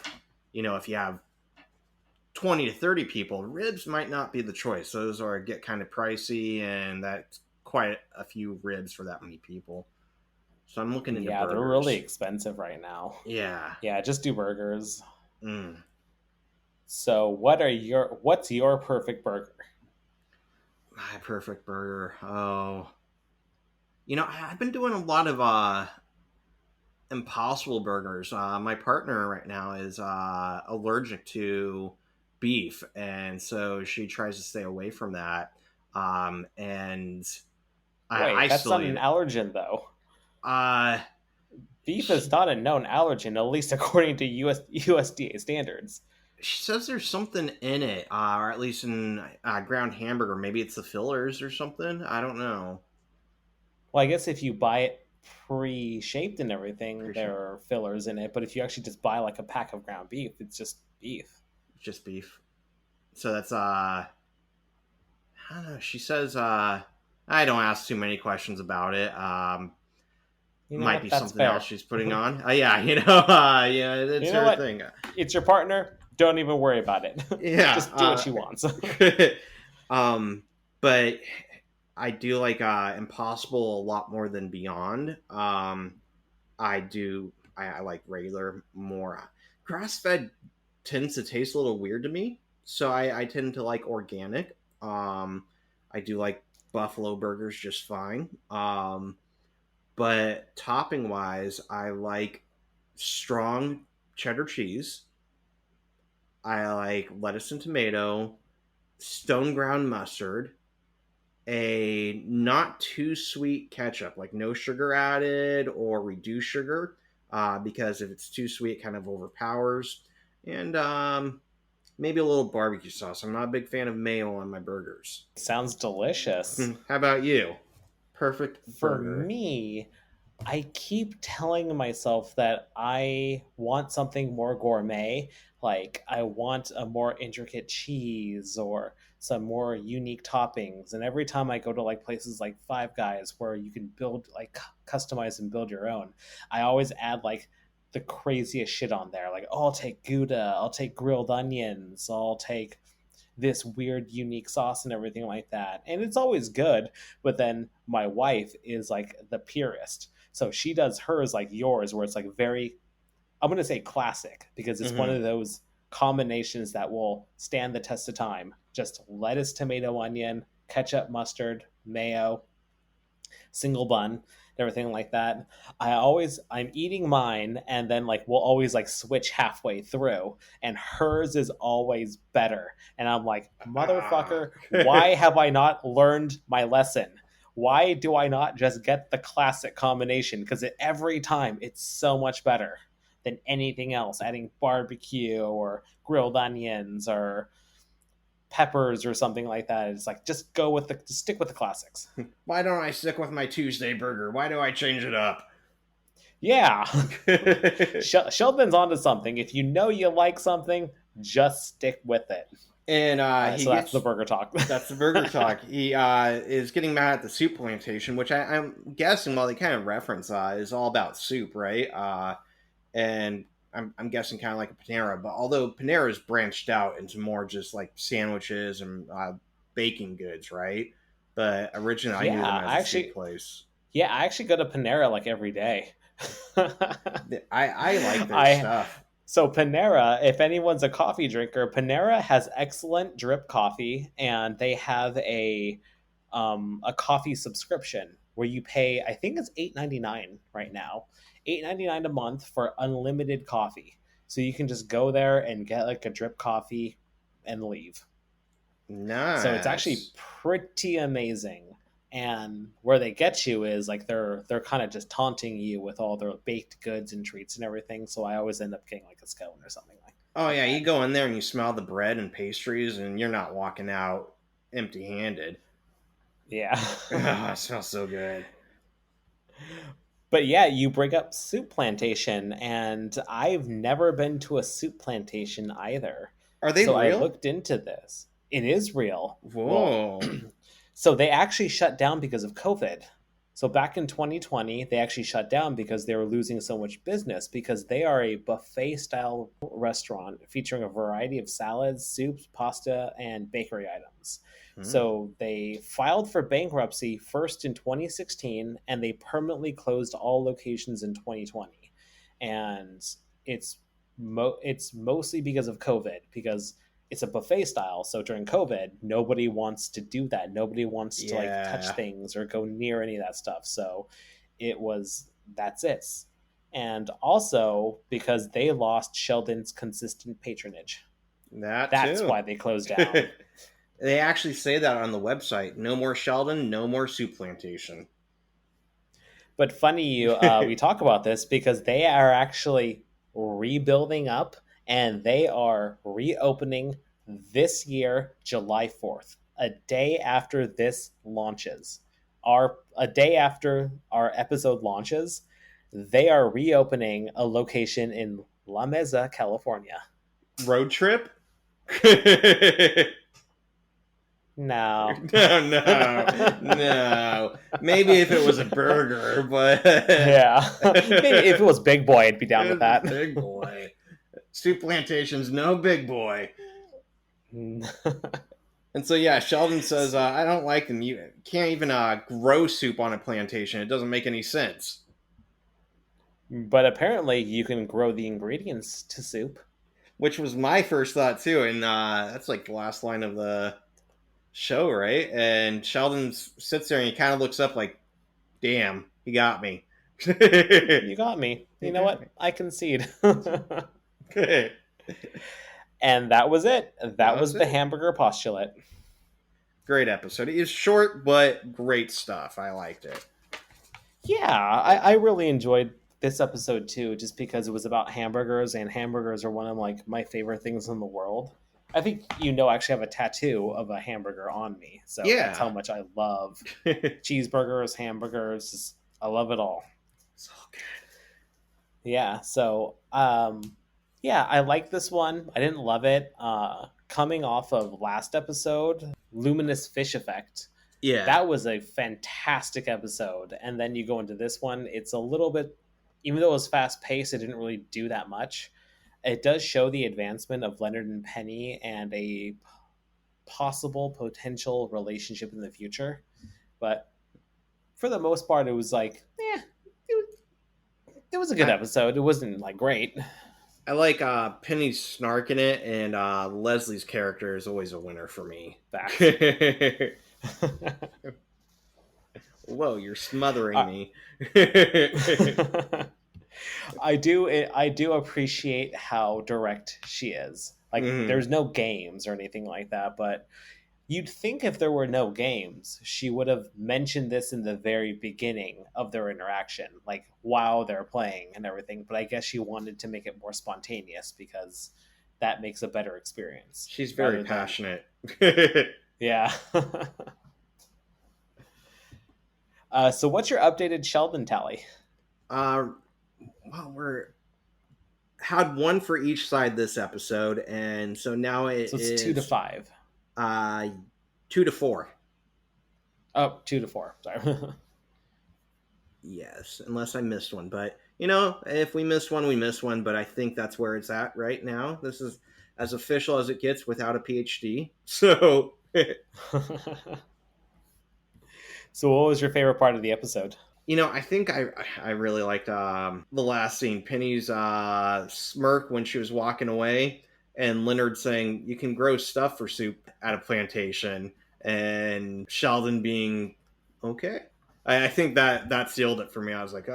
if you have 20 to 30 people, ribs might not be the choice. Those get kind of pricey, and that's quite a few ribs for that many people. So I'm looking into burgers. They're really expensive right now. Yeah, just do burgers. So what's your perfect burger? My perfect burger. Oh, I've been doing a lot of Impossible burgers. My partner right now is allergic to beef, and so she tries to stay away from that. And that's not an allergen, though. Beef is not a known allergen, at least according to USDA standards. She says there's something in it, or at least in ground hamburger. Maybe it's the fillers or something. I don't know. Well, I guess if you buy it pre-shaped and everything, there are fillers in it. But if you actually just buy like a pack of ground beef, it's just beef. It's just beef. So that's I don't know. She says I don't ask too many questions about it. Might be something else she's putting on. Yeah, it's her thing. It's your partner. Don't even worry about it. Yeah, just do what she wants. But I do like Impossible a lot more than Beyond. I like regular more. Grass-fed tends to taste a little weird to me, so I tend to like organic. I do like buffalo burgers just fine. But topping wise, I like strong cheddar cheese. I like lettuce and tomato, stone ground mustard, a not too sweet ketchup, like no sugar added or reduced sugar, because if it's too sweet, it kind of overpowers. And maybe a little barbecue sauce. I'm not a big fan of mayo on my burgers. Sounds delicious. How about you? Perfect burger. For me, I keep telling myself that I want something more gourmet. Like, I want a more intricate cheese or some more unique toppings. And every time I go to like places like Five Guys where you can build, like, customize and build your own, I always add like the craziest shit on there. Like, oh, I'll take Gouda, I'll take grilled onions, I'll take this weird unique sauce and everything like that, and it's always good. But then my wife is like the purist, so she does hers like yours, where it's like very, I'm gonna say classic, because it's one of those combinations that will stand the test of time. Just lettuce, tomato, onion, ketchup, mustard, mayo, single bun, everything like that. I'm eating mine, and then like we'll always like switch halfway through, and hers is always better. And I'm like, motherfucker, why have I not learned my lesson? Why do I not just get the classic combination? Because every time it's so much better than anything else. Adding barbecue or grilled onions or peppers or something like that. It's like, just stick with the classics. Why don't I stick with my Tuesday burger? Why do I change it up? Yeah. Sheldon's onto something. If you know you like something, just stick with it. And that's the burger talk. That's the burger talk. He is getting mad at the soup plantation, which I'm guessing, while they kind of reference, is all about soup, right? And I'm guessing kind of like a Panera, but although Panera's branched out into more just like sandwiches and baking goods, right? But originally I knew them Yeah, as a soup place. Yeah, I actually go to Panera like every day. I like their I stuff. So Panera, if anyone's a coffee drinker, Panera has excellent drip coffee, and they have a coffee subscription where you pay, I think it's $8.99 right now, $8.99 a month for unlimited coffee. So you can just go there and get like a drip coffee and leave. So it's actually Nice. pretty amazing. And where they get you is like they're kind of just taunting you with all their baked goods and treats and everything. So I always end up getting like a scone or something Oh like yeah, that. you go in there and you smell the bread and pastries, and you're not walking out empty-handed. Yeah. Oh, it smells so good. But yeah, you bring up soup plantation, and I've never been to a soup plantation either. Are they So I real? looked into this. It is real. Well, Whoa. so they actually shut down because of COVID. So back in 2020, they actually shut down because they were losing so much business because they are a buffet style restaurant featuring a variety of salads, soups, pasta, and bakery items. Hmm. So they filed for bankruptcy first in 2016 and they permanently closed all locations in 2020. And it's it's mostly because of COVID because it's a buffet style. So during COVID, nobody wants to do that. Nobody wants to like touch Yeah, things or go near any of that stuff. So that's it. And also because they lost Sheldon's consistent patronage. that That's too. why they closed down. They actually say that on the website. No more Sheldon, no more soup plantation. But funny we talk about this because they are actually rebuilding up and they are reopening this year, July 4th, a day after this launches. A day after our episode launches, they are reopening a location in La Mesa, California. Road trip? No. No. Maybe if it was a burger, but Yeah. Maybe if it was Big Boy, I'd be down with it's a that. big boy. Soup plantation's no big boy. And so yeah, Sheldon says, "I don't like them. You can't even grow soup on a plantation. It doesn't make any sense." But apparently, you can grow the ingredients to soup. Which was my first thought too, and that's like the last line of the show, right? And Sheldon sits there and he kind of looks up like, "Damn, he got me." You got me. He You know got me. what? I concede. That And that was it. That was was the it. hamburger postulate. Great episode. It is short, but great stuff. I liked it. Yeah, I really enjoyed this episode too, just because it was about hamburgers, and hamburgers are one of like my favorite things in the world. I think I actually have a tattoo of a hamburger on me, so that's Yeah. how much I love cheeseburgers, hamburgers. I love it all. So good. Yeah, so yeah, I like this one. I didn't love it. Coming off of last episode, Luminous Fish Effect. Yeah. That was a fantastic episode. And then you go into this one, it's a little bit, even though it was fast paced, it didn't really do that much. It does show the advancement of Leonard and Penny and a possible potential relationship in the future. But for the most part, it was like, it was a good I, episode. It wasn't like great. I like Penny's snark in it, and Leslie's character is always a winner for me. Facts. Whoa, you're smothering me. I do appreciate how direct she is. Like Mm. there's no games or anything like that, but you'd think if there were no games, she would have mentioned this in the very beginning of their interaction, like while they're playing and everything. But I guess she wanted to make it more spontaneous because that makes a better experience. She's very Rather than passionate. yeah. So what's your updated Sheldon tally? Well, we're had one for each side this episode, and so now it So it's two to is five. 2-4. Oh, 2 to 4. Sorry. Yes, unless I missed one. But if we missed one, we missed one. But I think that's where it's at right now. This is as official as it gets without a PhD. So So, what was your favorite part of the episode? I think I really liked the last scene. Penny's smirk when she was walking away, and Leonard saying, "You can grow stuff for soup at a plantation," and Sheldon being okay. I think that sealed it for me. I was like,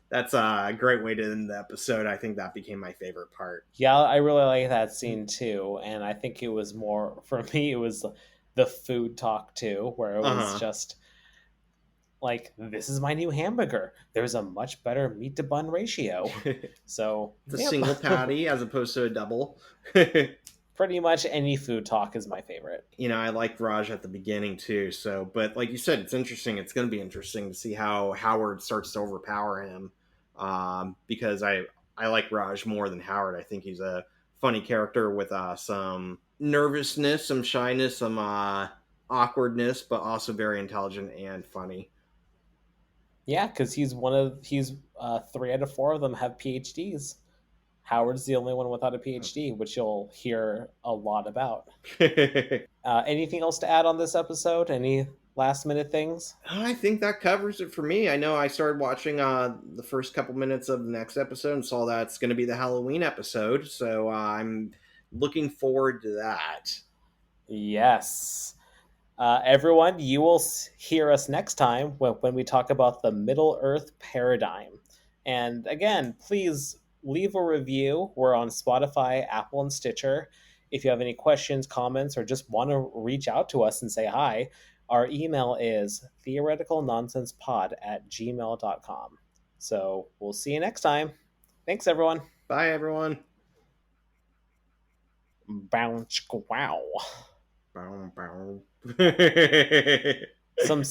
that's a great way to end the episode. I think that became my favorite part. Yeah, I really like that scene too, and I think it was more for me. It was the food talk too, where it was Uh just like, this is my new hamburger. There's a much better meat to bun ratio. huh. So, It's a yep. single patty as opposed to a double. Pretty much any food talk is my favorite. I liked Raj at the beginning too. So, but like you said, it's interesting. It's going to be interesting to see how Howard starts to overpower him. Because I like Raj more than Howard. I think he's a funny character with some nervousness, some shyness, some awkwardness, but also very intelligent and funny. Yeah, because he's 3 out of 4 of them have PhDs. Howard's the only one without a PhD, which you'll hear a lot about. Anything else to add on this episode? Any last minute things? I think that covers it for me. I know I started watching the first couple minutes of the next episode and saw that it's going to be the Halloween episode. So I'm looking forward to that. Yes. Everyone, you will hear us next time when we talk about the Middle Earth paradigm. And again, please leave a review. We're on Spotify, Apple, and Stitcher. If you have any questions, comments, or just want to reach out to us and say hi, our email is theoreticalnonsensepod@gmail.com. So we'll see you next time. Thanks, everyone. Bye, everyone. Bounce, wow. Bow, bow. Some